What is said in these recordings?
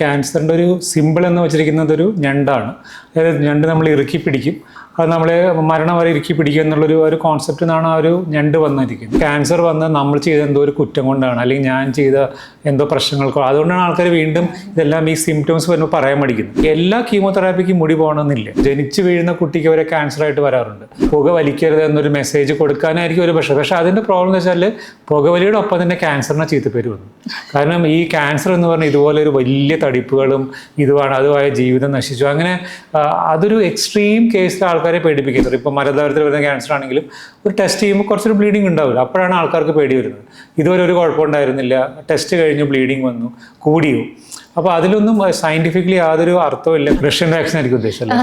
ക്യാൻസറിൻ്റെ ഒരു സിമ്പിൾ എന്ന് വെച്ചിരിക്കുന്നത് ഒരു ഞണ്ടാണ്. അതായത് ഞണ്ട് നമ്മൾ ഇറുക്കി പിടിക്കും, അത് നമ്മളെ മരണം വരെ ഇറുക്കി പിടിക്കുക എന്നുള്ളൊരു കോൺസെപ്റ്റിൽ നിന്നാണ് ആ ഒരു ഞണ്ട് വന്നിരിക്കുന്നത്. ക്യാൻസർ വന്ന് നമ്മൾ ചെയ്ത എന്തോ ഒരു കുറ്റം കൊണ്ടാണ്, അല്ലെങ്കിൽ ഞാൻ ചെയ്ത എന്തോ പ്രശ്നങ്ങൾക്കോ, അതുകൊണ്ടാണ് ആൾക്കാർ വീണ്ടും ഇതെല്ലാം ഈ സിംറ്റംസ് വരുമ്പോൾ പറയാൻ പഠിക്കുന്നത്. എല്ലാ കീമോതെറാപ്പിക്ക് മുടി പോകണമെന്നില്ല. ജനിച്ചു വീഴുന്ന കുട്ടിക്ക് വരെ ക്യാൻസറായിട്ട് വരാറുണ്ട്. പുക വലിക്കരുത് എന്നൊരു മെസ്സേജ് കൊടുക്കാനായിരിക്കും ഒരു പക്ഷേ അതിൻ്റെ പ്രോബ്ലം എന്ന് വെച്ചാൽ പുകവലിയുടെ ഒപ്പം തന്നെ ക്യാൻസറിനെ ചീത്തപ്പേര് വന്നു. കാരണം ഈ ക്യാൻസർ എന്ന് പറഞ്ഞാൽ ഇതുപോലെ ഒരു വലിയ തടിപ്പുകളും ഇതുമാണ്, അതുമായ ജീവിതം നശിച്ചു. അങ്ങനെ അതൊരു എക്സ്ട്രീം കേസിൽ ആൾക്കാരെ പേടിപ്പിക്കുന്നത്. ഇപ്പോൾ മലദ്വാരത്തിൽ വരുന്ന ക്യാൻസർ ആണെങ്കിലും ഒരു ടെസ്റ്റ് ചെയ്യുമ്പോൾ കുറച്ചൊരു ബ്ലീഡിങ് ഉണ്ടാവില്ല, അപ്പോഴാണ് ആൾക്കാർക്ക് പേടി വരുന്നത്. ഇതുവരെ ഒരു കുഴപ്പമുണ്ടായിരുന്നില്ല, ടെസ്റ്റ് കഴിഞ്ഞ് ബ്ലീഡിങ് വന്നു, കൂടിയോ. അപ്പോൾ അതിലൊന്നും സയൻറ്റിഫിക്കലി യാതൊരു അർത്ഥമില്ല. റഷ്യൻ വാക്സിൻ ആയിരിക്കും ഉദ്ദേശിച്ചത്.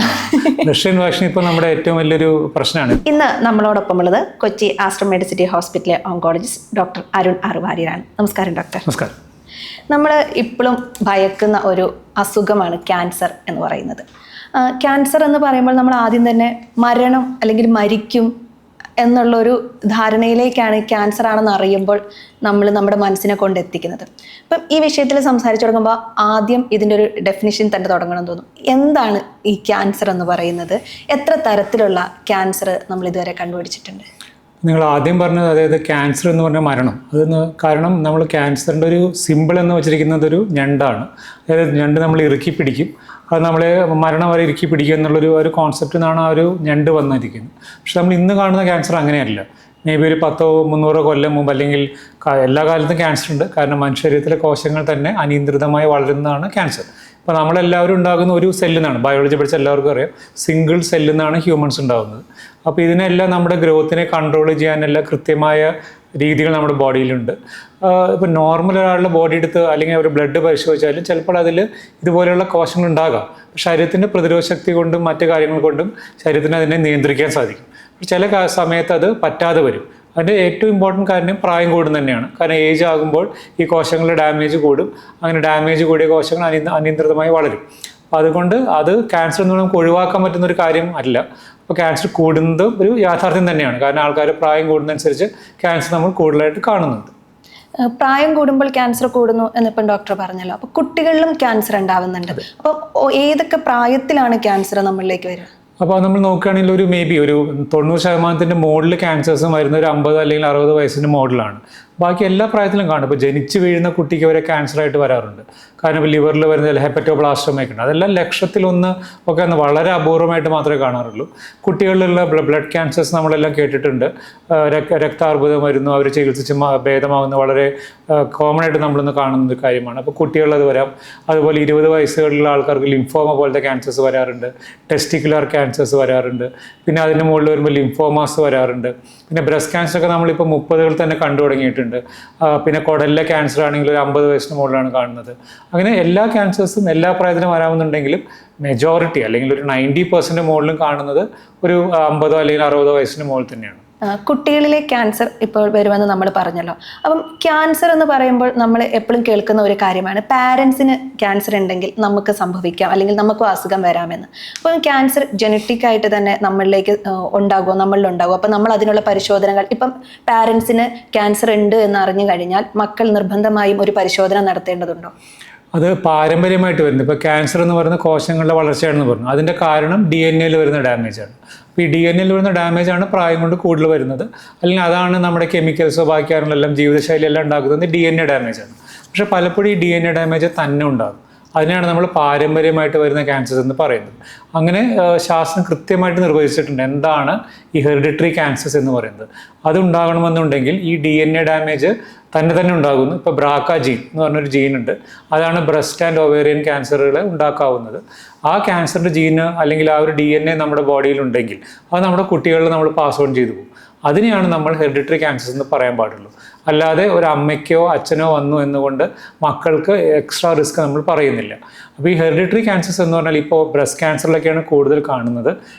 റഷ്യൻ വാക്സിൻ ഇപ്പോൾ നമ്മുടെ ഏറ്റവും വലിയൊരു പ്രശ്നമാണ്. ഇന്ന് നമ്മളോടൊപ്പം ഉള്ളത് കൊച്ചി ആസ്റ്റർ മെഡിസിറ്റി ഹോസ്പിറ്റലിലെ ഓങ്കോളജിസ്റ്റ് ഡോക്ടർ അരുൺ ആറുവാര്യരാണ്. നമസ്കാരം ഡോക്ടർ. നമസ്കാരം. നമ്മൾ ഇപ്പോഴും ഭയക്കുന്ന ഒരു അസുഖമാണ് ക്യാൻസർ എന്ന് പറയുന്നത്. ക്യാൻസർ എന്ന് പറയുമ്പോൾ നമ്മൾ ആദ്യം തന്നെ മരണം അല്ലെങ്കിൽ മരിക്കും എന്നുള്ളൊരു ധാരണയിലേക്കാണ് ക്യാൻസർ ആണെന്ന് അറിയുമ്പോൾ നമ്മൾ നമ്മുടെ മനസ്സിനെ കൊണ്ടെത്തിക്കുന്നത്. അപ്പം ഈ വിഷയത്തിൽ സംസാരിച്ചു തുടങ്ങുമ്പോൾ ആദ്യം ഇതിൻ്റെ ഒരു ഡെഫിനിഷൻ തന്നെ തുടങ്ങണം തോന്നും. എന്താണ് ഈ ക്യാൻസർ എന്ന് പറയുന്നത്? എത്ര തരത്തിലുള്ള ക്യാൻസർ നമ്മൾ ഇതുവരെ കണ്ടുപിടിച്ചിട്ടുണ്ട്? നിങ്ങൾ ആദ്യം പറഞ്ഞത്, അതായത് ക്യാൻസർ എന്ന് പറഞ്ഞാൽ മരണം, കാരണം നമ്മൾ ക്യാൻസറിൻ്റെ ഒരു സിമ്പിൾ എന്ന് വെച്ചിരിക്കുന്നത് ഒരു ഞണ്ടാണ്. അതായത് ഞണ്ട് നമ്മൾ ഇറുക്കി പിടിക്കും, അത് നമ്മളെ മരണം വരെ ഇറുക്കി പിടിക്കുക എന്നുള്ളൊരു കോൺസെപ്റ്റിൽ നിന്നാണ് ആ ഒരു ഞണ്ട് വന്നിരിക്കുന്നത്. പക്ഷെ നമ്മൾ ഇന്ന് കാണുന്ന ക്യാൻസർ അങ്ങനെയല്ല. മേ ബി ഒരു 100-300 കൊല്ലം മുമ്പ്, അല്ലെങ്കിൽ എല്ലാ കാലത്തും ക്യാൻസർ ഉണ്ട്. കാരണം മനുഷ്യ ശരീരത്തിലെ കോശങ്ങൾ തന്നെ അനിയന്ത്രിതമായി വളരുന്നതാണ് ക്യാൻസർ. ഇപ്പോൾ നമ്മളെല്ലാവരും ഉണ്ടാകുന്ന ഒരു സെല്ലിൽ നിന്നാണ്, ബയോളജി പഠിച്ച എല്ലാവർക്കും അറിയാം, സിംഗിൾ സെല്ലിൽ നിന്നാണ് ഹ്യൂമൻസ് ഉണ്ടാകുന്നത്. അപ്പോൾ ഇതിനെല്ലാം നമ്മുടെ ഗ്രോത്തിനെ കൺട്രോൾ ചെയ്യാനെല്ലാം കൃത്യമായ രീതികൾ നമ്മുടെ ബോഡിയിലുണ്ട്. ഇപ്പോൾ നോർമൽ ഒരാളുടെ ബോഡി എടുത്ത് അല്ലെങ്കിൽ ഒരു ബ്ലഡ് പരിശോധിച്ചാലും ചിലപ്പോൾ അതിൽ ഇതുപോലെയുള്ള കോശങ്ങൾ ഉണ്ടാകാം. ശരീരത്തിൻ്റെ പ്രതിരോധ ശക്തി കൊണ്ടും മറ്റു കാര്യങ്ങൾ കൊണ്ടും ശരീരത്തിന് അതിനെ നിയന്ത്രിക്കാൻ സാധിക്കും. ചില സമയത്ത് അത് പറ്റാതെ വരും. അതിൻ്റെ ഏറ്റവും ഇമ്പോർട്ടൻറ്റ് കാര്യം പ്രായം കൂടും തന്നെയാണ്. കാരണം ഏജ് ആകുമ്പോൾ ഈ കോശങ്ങളുടെ ഡാമേജ് കൂടും. അങ്ങനെ ഡാമേജ് കൂടിയ കോശങ്ങൾ അനിയന്ത്രിതമായി വളരും. അപ്പോൾ അതുകൊണ്ട് അത് ക്യാൻസർ എന്ന് നമുക്ക് ഒഴിവാക്കാൻ പറ്റുന്ന ഒരു കാര്യം അല്ല. അപ്പോൾ ക്യാൻസർ കൂടുന്നത് ഒരു യാഥാർത്ഥ്യം തന്നെയാണ്. കാരണം ആൾക്കാർ പ്രായം കൂടുന്നതനുസരിച്ച് ക്യാൻസർ നമ്മൾ കൂടുതലായിട്ട് കാണുന്നുണ്ട്. പ്രായം കൂടുമ്പോൾ ക്യാൻസർ കൂടുന്നു എന്നിപ്പം ഡോക്ടർ പറഞ്ഞല്ലോ. അപ്പോൾ കുട്ടികളിലും ക്യാൻസർ ഉണ്ടാവുന്നുണ്ട്. അപ്പോൾ ഏതൊക്കെ പ്രായത്തിലാണ് ക്യാൻസർ നമ്മളിലേക്ക് വരിക? അപ്പോൾ നമ്മൾ നോക്കുകയാണെങ്കിൽ ഒരു മേ ബി ഒരു 90% മുകളിൽ ക്യാൻസേഴ്സും വരുന്ന ഒരു 50 അല്ലെങ്കിൽ 60 വയസ്സിൻ്റെ മോഡലാണ്. ബാക്കി എല്ലാ പ്രായത്തിലും കാണും. ഇപ്പോൾ ജനിച്ചു വീഴുന്ന കുട്ടിക്ക് വരെ ക്യാൻസറായിട്ട് വരാറുണ്ട്. കാരണം ഇപ്പോൾ ലിവറിൽ വരുന്ന ഹെപ്പറ്റോബ്ലാസ്റ്റോമയൊക്കെ ഉണ്ട്. അതെല്ലാം ലക്ഷത്തിലൊന്ന് ഒക്കെ വളരെ അപൂർവമായിട്ട് മാത്രമേ കാണാറുള്ളൂ. കുട്ടികളിലുള്ള ബ്ലഡ് ക്യാൻസേഴ്സ് നമ്മളെല്ലാം കേട്ടിട്ടുണ്ട്. രക്താർബുദം വരുന്നു, അവർ ചികിത്സിച്ച് ഭേദമാകുന്ന വളരെ കോമൺ ആയിട്ട് നമ്മളൊന്ന് കാണുന്ന ഒരു കാര്യമാണ്. അപ്പോൾ കുട്ടികളത് വരാം. അതുപോലെ 20 വയസ്സുകളിലുള്ള ആൾക്കാർക്ക് ലിംഫോമ പോലത്തെ ക്യാൻസേഴ്സ് വരാറുണ്ട്. ടെസ്റ്റിക്കുലർ ക്യാൻസേഴ്സ് വരാറുണ്ട്. പിന്നെ അതിന് മുകളിൽ വരുമ്പോൾ ലിംഫോമാസ് വരാറുണ്ട്. പിന്നെ ബ്രസ്റ്റ് ക്യാൻസറൊക്കെ നമ്മളിപ്പോൾ 30കളിൽ തന്നെ കണ്ടു തുടങ്ങിയിട്ടുണ്ട്. പിന്നെ കുടലിലെ ക്യാൻസർ ആണെങ്കിൽ ഒരു 50 വയസ്സിന് മുകളിലാണ് കാണുന്നത്. അങ്ങനെ എല്ലാ ക്യാൻസേഴ്സും എല്ലാ പ്രായത്തിലും വരാമെന്നുണ്ടെങ്കിലും മെജോറിറ്റി അല്ലെങ്കിൽ ഒരു 90% മുകളിലും കാണുന്നത് ഒരു 50 അല്ലെങ്കിൽ 60 വയസ്സിന് മുകളിൽ തന്നെയാണ്. കുട്ടികളിലെ ക്യാൻസർ ഇപ്പോൾ വരുമെന്ന് നമ്മൾ പറഞ്ഞല്ലോ. അപ്പം ക്യാൻസർ എന്ന് പറയുമ്പോൾ നമ്മൾ എപ്പോഴും കേൾക്കുന്ന ഒരു കാര്യമാണ്, പാരൻസിന് ക്യാൻസർ ഉണ്ടെങ്കിൽ നമുക്ക് സംഭവിക്കാം അല്ലെങ്കിൽ നമുക്കും അസുഖം വരാമെന്ന്. അപ്പം ക്യാൻസർ ജനറ്റിക് ആയിട്ട് തന്നെ നമ്മളിലേക്ക് നമ്മളിലുണ്ടാകുമോ? അപ്പം നമ്മൾ അതിനുള്ള പരിശോധനകൾ, ഇപ്പം പാരൻസിന് ക്യാൻസർ ഉണ്ട് എന്ന് അറിഞ്ഞു കഴിഞ്ഞാൽ മക്കൾ നിർബന്ധമായും ഒരു പരിശോധന നടത്തേണ്ടതുണ്ടോ? അത് പാരമ്പര്യമായിട്ട് വരുന്നത്. ഇപ്പോൾ ക്യാൻസർ എന്ന് പറയുന്ന കോശങ്ങളുടെ വളർച്ചയാണെന്ന് പറഞ്ഞു. അതിൻ്റെ കാരണം DNA വരുന്ന ഡാമേജാണ്. അപ്പോൾ ഈ DNA വരുന്ന ഡാമേജാണ് പ്രായം കൊണ്ട് കൂടുതൽ വരുന്നത്. അല്ലെങ്കിൽ അതാണ് നമ്മുടെ കെമിക്കൽസോ ബാക്കി കാര്യങ്ങളെല്ലാം ജീവിതശൈലി എല്ലാം ഉണ്ടാക്കുന്നത് DNA ഡാമേജാണ്. പക്ഷേ പലപ്പോഴും ഈ DNA ഡാമേജ് തന്നെ ഉണ്ടാകും. അതിനാണ് നമ്മൾ പാരമ്പര്യമായിട്ട് വരുന്ന ക്യാൻസർ എന്ന് പറയുന്നത്. അങ്ങനെ ശാസ്ത്രം കൃത്യമായിട്ട് നിർവചിച്ചിട്ടുണ്ട് എന്താണ് ഈ ഹെറിഡിറ്ററി ക്യാൻസേഴ്സ് എന്ന് പറയുന്നത്. അതുണ്ടാകണമെന്നുണ്ടെങ്കിൽ ഈ DNA ഡാമേജ് തന്നെ ഉണ്ടാകുന്നു. ഇപ്പോൾ BRCA ജീൻ എന്ന് പറഞ്ഞൊരു ജീനുണ്ട്. അതാണ് ബ്രസ്റ്റ് ആൻഡ് ഒവേറിയൻ ക്യാൻസറുകളെ ഉണ്ടാക്കാവുന്നത്. ആ ക്യാൻസറിൻ്റെ ജീന് അല്ലെങ്കിൽ ആ ഒരു DNA നമ്മുടെ ബോഡിയിലുണ്ടെങ്കിൽ അത് നമ്മുടെ കുട്ടികളിൽ നമ്മൾ പാസ് ഓൺ ചെയ്തു പോകും. അതിനെയാണ് നമ്മൾ ഹെറിഡിറ്ററി ക്യാൻസേഴ്സ് എന്ന് പറയാൻ പാടുള്ളൂ. അല്ലാതെ ഒരു അമ്മയ്ക്കോ അച്ഛനോ വന്നു എന്നുകൊണ്ട് മക്കൾക്ക് എക്സ്ട്രാ റിസ്ക് നമ്മൾ പറയുന്നില്ല. അപ്പോൾ ഈ ഹെറിഡിറ്ററി ക്യാൻസേഴ്സ് എന്ന് പറഞ്ഞാൽ ഇപ്പോൾ ബ്രസ്റ്റ് ക്യാൻസറിലൊക്കെയാണ് കൂടുതൽ കാണുന്നത്.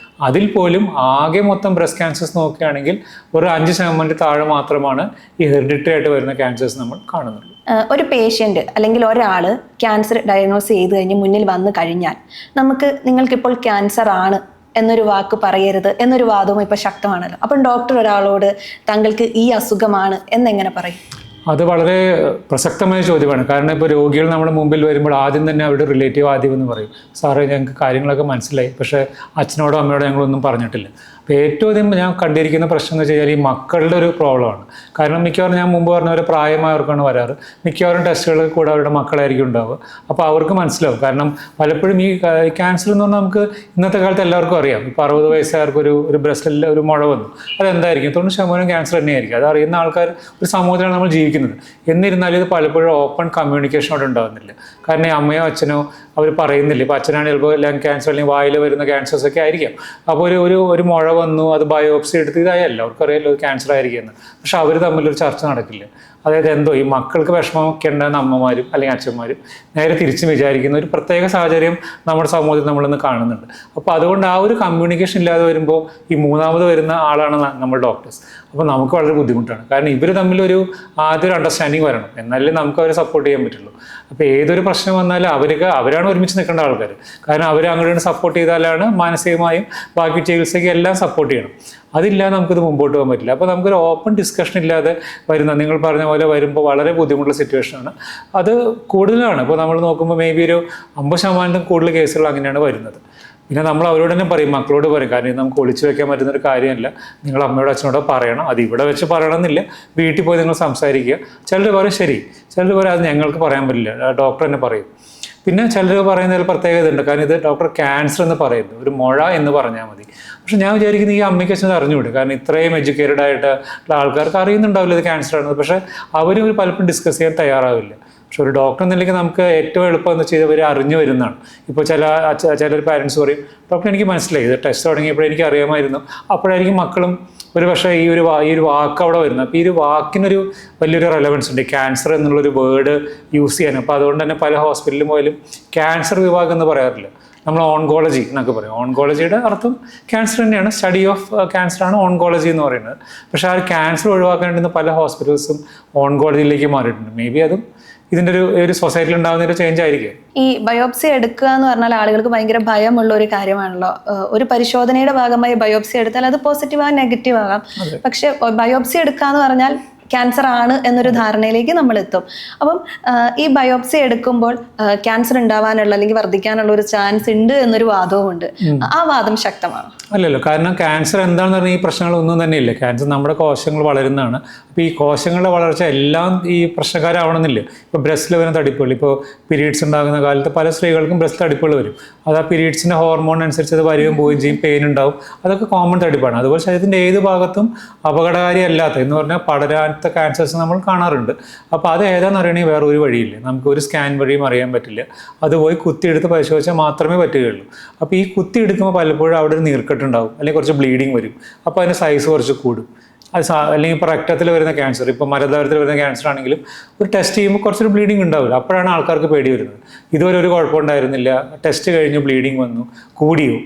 അതിൽ പോലും ആകെ മൊത്തം ബ്രസ്റ്റ് ക്യാൻസേഴ്സ് നോക്കുകയാണെങ്കിൽ ഒരു 5% താഴെ മാത്രമാണ് ഈ ഹെറിഡിറ്ററി ആയിട്ട് വരുന്ന ക്യാൻസേഴ്സ് നമ്മൾ കാണുന്നുള്ളൂ. ഒരു പേഷ്യൻ്റ് അല്ലെങ്കിൽ ഒരാൾ ക്യാൻസർ ഡയഗ്നോസ് ചെയ്ത് കഴിഞ്ഞ് മുന്നിൽ വന്നു കഴിഞ്ഞാൽ നിങ്ങൾക്കിപ്പോൾ ക്യാൻസർ ആണ് എന്നൊരു വാക്ക് പറയരുത് എന്നൊരു വാദവും ഇപ്പോൾ ശക്തമാണല്ലോ. അപ്പം ഡോക്ടർ ഒരാളോട് താങ്കൾക്ക് ഈ അസുഖമാണ് എന്നെങ്ങനെ പറയും? അത് വളരെ പ്രസക്തമായ ചോദ്യമാണ്. കാരണം ഇപ്പോൾ രോഗികൾ നമ്മുടെ മുമ്പിൽ വരുമ്പോൾ ആദ്യം തന്നെ അവരുടെ റിലേറ്റീവ് ആദ്യം എന്ന് പറയും, സാറേ ഞങ്ങൾക്ക് കാര്യങ്ങളൊക്കെ മനസ്സിലായി, പക്ഷേ അച്ഛനോടോ അമ്മയോടോ ഞങ്ങളൊന്നും പറഞ്ഞിട്ടില്ല. അപ്പോൾ ഏറ്റവും അധികം ഞാൻ കണ്ടിരിക്കുന്ന പ്രശ്നം എന്ന് വെച്ച് കഴിഞ്ഞാൽ ഈ മക്കളുടെ ഒരു പ്രോബ്ലമാണ്. കാരണം മിക്കവാറും ഞാൻ മുമ്പ് പറഞ്ഞ പോലെ പ്രായമായവർക്കാണ് വരാറ്. മിക്കവാറും ടെസ്റ്റുകൾ കൂടെ അവരുടെ മക്കളായിരിക്കും ഉണ്ടാവുക. അപ്പോൾ അവർക്ക് മനസ്സിലാവും. കാരണം പലപ്പോഴും ഈ ക്യാൻസർ എന്ന് പറഞ്ഞാൽ നമുക്ക് ഇന്നത്തെ കാലത്ത് എല്ലാവർക്കും അറിയാം. ഇപ്പോൾ 60 വയസ്സുകാർക്ക് ഒരു ബ്രസ്റ്റിൽ ഒരു മുഴ വന്നു, അതെന്തായിരിക്കും? 90% ക്യാൻസർ തന്നെയായിരിക്കും. അത് അറിയുന്ന ആൾക്കാർ ഒരു സമൂഹത്തിലാണ് നമ്മൾ ജീവിക്കുന്നത്. എന്നിരുന്നാലും ഇത് പലപ്പോഴും ഓപ്പൺ കമ്മ്യൂണിക്കേഷൻ അവിടെ ഉണ്ടാകുന്നില്ല. കാരണം ഈ അമ്മയോ അച്ഛനോ അവർ പറയുന്നില്ല. ഇപ്പോൾ അച്ഛനാണ് ചിലപ്പോൾ ലങ് ക്യാൻസർ അല്ലെങ്കിൽ വായിൽ വരുന്ന ക്യാൻസേഴ്സ് ഒക്കെ ആയിരിക്കാം. അപ്പോൾ ഒരു മുഴ വന്നു, അത് ബയോപ്സി എടുത്ത് ഇതായല്ലോ, അവർക്കറിയാലോ അത് ക്യാൻസർ ആയിരിക്കുമെന്ന്. പക്ഷെ അവർ തമ്മിലൊരു ചർച്ച നടക്കില്ല. അതായത് എന്തോ ഈ മക്കൾക്ക് വിഷമമൊക്കെ ഉണ്ടാകുന്ന അമ്മമാരും അല്ലെങ്കിൽ അച്ഛന്മാരും നേരെ തിരിച്ചും വിചാരിക്കുന്ന ഒരു പ്രത്യേക സാഹചര്യം നമ്മുടെ സമൂഹത്തിൽ നമ്മളിന്ന് കാണുന്നുണ്ട്. അപ്പോൾ അതുകൊണ്ട് ആ ഒരു കമ്മ്യൂണിക്കേഷൻ ഇല്ലാതെ വരുമ്പോൾ ഈ മൂന്നാമത് വരുന്ന ആളാണ് നമ്മൾ ഡോക്ടേഴ്സ്. അപ്പോൾ നമുക്ക് വളരെ ബുദ്ധിമുട്ടാണ്. കാരണം ഇവർ തമ്മിലൊരു ആദ്യം ഒരു അണ്ടർസ്റ്റാൻഡിങ് വരണം, എന്നാലേ നമുക്ക് അവരെ സപ്പോർട്ട് ചെയ്യാൻ പറ്റുള്ളൂ. അപ്പോൾ ഏതൊരു പ്രശ്നം വന്നാലും അവരാണ് ഒരുമിച്ച് നിൽക്കേണ്ട ആൾക്കാർ. കാരണം അവർ അങ്ങോട്ട് സപ്പോർട്ട് ചെയ്താലാണ് മാനസികമായും ബാക്കി ചികിത്സയ്ക്ക് എല്ലാം സപ്പോർട്ട് ചെയ്യണം. അതില്ലാതെ നമുക്കിത് മുമ്പോട്ട് പോകാൻ പറ്റില്ല. അപ്പോൾ നമുക്കൊരു ഓപ്പൺ ഡിസ്കഷൻ ഇല്ലാതെ വരുന്ന, നിങ്ങൾ പറഞ്ഞ പോലെ വരുമ്പോൾ വളരെ ബുദ്ധിമുട്ടുള്ള സിറ്റുവേഷനാണ്. അത് കൂടുതലാണ്. ഇപ്പോൾ നമ്മൾ നോക്കുമ്പോൾ മേ ബി ഒരു 50% കൂടുതൽ കേസുകൾ അങ്ങനെയാണ് വരുന്നത്. പിന്നെ നമ്മൾ അവരോട് തന്നെ പറയും, മക്കളോട് പറയും, കാരണം ഇത് നമുക്ക് ഒളിച്ചു വെക്കാൻ പറ്റുന്നൊരു കാര്യമല്ല. നിങ്ങൾ അമ്മയോട് അച്ഛനോടോ പറയണം. അത് ഇവിടെ വെച്ച് പറയണമെന്നില്ല, വീട്ടിൽ പോയി നിങ്ങൾ സംസാരിക്കുക. ചിലർ പറയും ശരി, ചിലർ പറയും അത് ഞങ്ങൾക്ക് പറയാൻ പറ്റില്ല, ഡോക്ടർ തന്നെ പറയും. പിന്നെ ചിലർ പറയുന്നതിൽ പ്രത്യേകത ഉണ്ട്. കാരണം ഇത് ഡോക്ടർ ക്യാൻസർ എന്ന് പറയുന്നത്, ഒരു മുഴ എന്ന് പറഞ്ഞാൽ മതി. പക്ഷെ ഞാൻ വിചാരിക്കുന്നത് ഈ അമ്മയ്ക്ക് അച്ഛനത് അറിഞ്ഞുകൂടെ? കാരണം ഇത്രയും എഡ്യൂക്കേറ്റഡ് ആയിട്ടുള്ള ആൾക്കാർക്ക് അറിയുന്നുണ്ടാവില്ല ഇത് ക്യാൻസർ ആണെന്ന്. പക്ഷേ അവരും പലപ്പോഴും ഡിസ്കസ് ചെയ്യാൻ തയ്യാറാവില്ല. പക്ഷെ ഒരു ഡോക്ടർ എന്നില്ലെങ്കിൽ നമുക്ക് ഏറ്റവും എളുപ്പം എന്ന് വെച്ചാൽ ഇവർ അറിഞ്ഞു വരുന്നതാണ്. ഇപ്പോൾ ചിലർ പാരൻസ് പറയും, ഡോക്ടർ എനിക്ക് മനസ്സിലായി, ഇത് ടെസ്റ്റ് തുടങ്ങിയപ്പോൾ എനിക്ക് അറിയാമായിരുന്നു. അപ്പോഴായിരിക്കും മക്കളും ഒരു പക്ഷേ ഈ ഒരു വാക്ക് അവിടെ വരുന്നത്. അപ്പോൾ ഈ ഒരു വാക്കിനൊരു വലിയൊരു റെലവൻസ് ഉണ്ട്, ക്യാൻസർ എന്നുള്ളൊരു വേർഡ് യൂസ് ചെയ്യാൻ. അപ്പോൾ അതുകൊണ്ട് തന്നെ പല ഹോസ്പിറ്റലിലും പോയാലും ക്യാൻസർ വിഭാഗം എന്ന് പറയാറില്ല, നമ്മൾ ഓൺകോളജി എന്നൊക്കെ പറയും. ഓൺകോളജിയുടെ അർത്ഥം ക്യാൻസർ തന്നെയാണ്, സ്റ്റഡി ഓഫ് ക്യാൻസറാണ് ഓൺകോളജി എന്ന് പറയുന്നത്. പക്ഷേ ആ ഒരു ക്യാൻസർ ഒഴിവാക്കാൻ വേണ്ടുന്ന പല ഹോസ്പിറ്റൽസും ഓൺകോളജിയിലേക്ക് മാറിയിട്ടുണ്ട്. മേ ബി അതും ഇതിൻ്റെ ഒരു സൊസൈറ്റിയിൽ ഉണ്ടാകുന്ന ഒരു ചേഞ്ച് ആയിരിക്കും. ഈ ബയോപ്സി എടുക്കുക എന്ന് പറഞ്ഞാൽ ആളുകൾക്ക് ഭയങ്കര ഭയമുള്ള ഒരു കാര്യമാണല്ലോ. ഒരു പരിശോധനയുടെ ഭാഗമായി ബയോപ്സി എടുത്താൽ അത് പോസിറ്റീവ് ആകാം, നെഗറ്റീവ് ആകാം. പക്ഷെ ബയോപ്സി എടുക്കുക എന്ന് പറഞ്ഞാൽ ക്യാൻസർ ആണ് എന്നൊരു ധാരണയിലേക്ക് നമ്മൾ എത്തും. അപ്പം ഈ ബയോപ്സി എടുക്കുമ്പോൾ ക്യാൻസർ ഉണ്ടാവാനുള്ള അല്ലെങ്കിൽ വർദ്ധിക്കാനുള്ള ഒരു ചാൻസ് ഉണ്ട് എന്നൊരു വാദവും ഉണ്ട്. ആ വാദം ശക്തമാണ്? അല്ലല്ലോ, കാരണം ക്യാൻസർ എന്താണെന്ന് പറഞ്ഞാൽ ഈ പ്രശ്നങ്ങളൊന്നും തന്നെ ഇല്ല. ക്യാൻസർ നമ്മുടെ കോശങ്ങൾ വളരുന്നതാണ്. അപ്പോൾ ഈ കോശങ്ങളുടെ വളർച്ച എല്ലാം ഈ പ്രശ്നക്കാരാവണമെന്നില്ല. ഇപ്പോൾ ബ്രസ്റ്റിൽ വരുന്ന തടിപ്പുകൾ, ഇപ്പോൾ പീരീഡ്സ് ഉണ്ടാകുന്ന കാലത്ത് പല സ്ത്രീകൾക്കും ബ്രസ്റ്റ് തടിപ്പുകൾ വരും. അത് ആ പീരീഡ്സിൻ്റെ ഹോർമോൺ അനുസരിച്ച് അത് വരികയും പോവുകയും ചെയ്യും, പെയിൻ ഉണ്ടാവും. അതൊക്കെ കോമൺ തടിപ്പാണ്. അതുപോലെ ശരീരത്തിൻ്റെ ഏത് ഭാഗത്തും അപകടകാരി അല്ലാത്ത എന്ന് പറഞ്ഞാൽ പടരാത്ത ക്യാൻസേഴ്സ് നമ്മൾ കാണാറുണ്ട്. അപ്പോൾ അത് ഏതാണെന്ന് അറിയണമെങ്കിൽ വേറെ ഒരു വഴിയില്ല, നമുക്ക് ഒരു സ്കാൻ വഴിയും അറിയാൻ പറ്റില്ല. അത് പോയി കുത്തിയെടുത്ത് പരിശോധിച്ചാൽ മാത്രമേ പറ്റുകയുള്ളൂ. അപ്പോൾ ഈ കുത്തിയെടുക്കുമ്പോൾ പലപ്പോഴും അവിടെ ഒരു നീർക്കെട്ടുണ്ടാവും, അല്ലെങ്കിൽ കുറച്ച് ബ്ലീഡിങ് വരും. അപ്പോൾ അതിൻ്റെ സൈസ് കുറച്ച് കൂടും. അത് അല്ലെങ്കിൽ ഇപ്പോൾ രക്തത്തിൽ വരുന്ന ക്യാൻസർ, ഇപ്പോൾ മലദ്വാരത്തിൽ വരുന്ന ക്യാൻസർ ആണെങ്കിലും ഒരു ടെസ്റ്റ് ചെയ്യുമ്പോൾ കുറച്ചൊരു ബ്ലീഡിങ് ഉണ്ടാവില്ല. അപ്പോഴാണ് ആൾക്കാർക്ക് പേടി വരുന്നത്. ഇതുവരെ ഒരു കുഴപ്പമുണ്ടായിരുന്നില്ല, ടെസ്റ്റ് കഴിഞ്ഞ് ബ്ലീഡിങ് വന്നു, കൂടിയോ.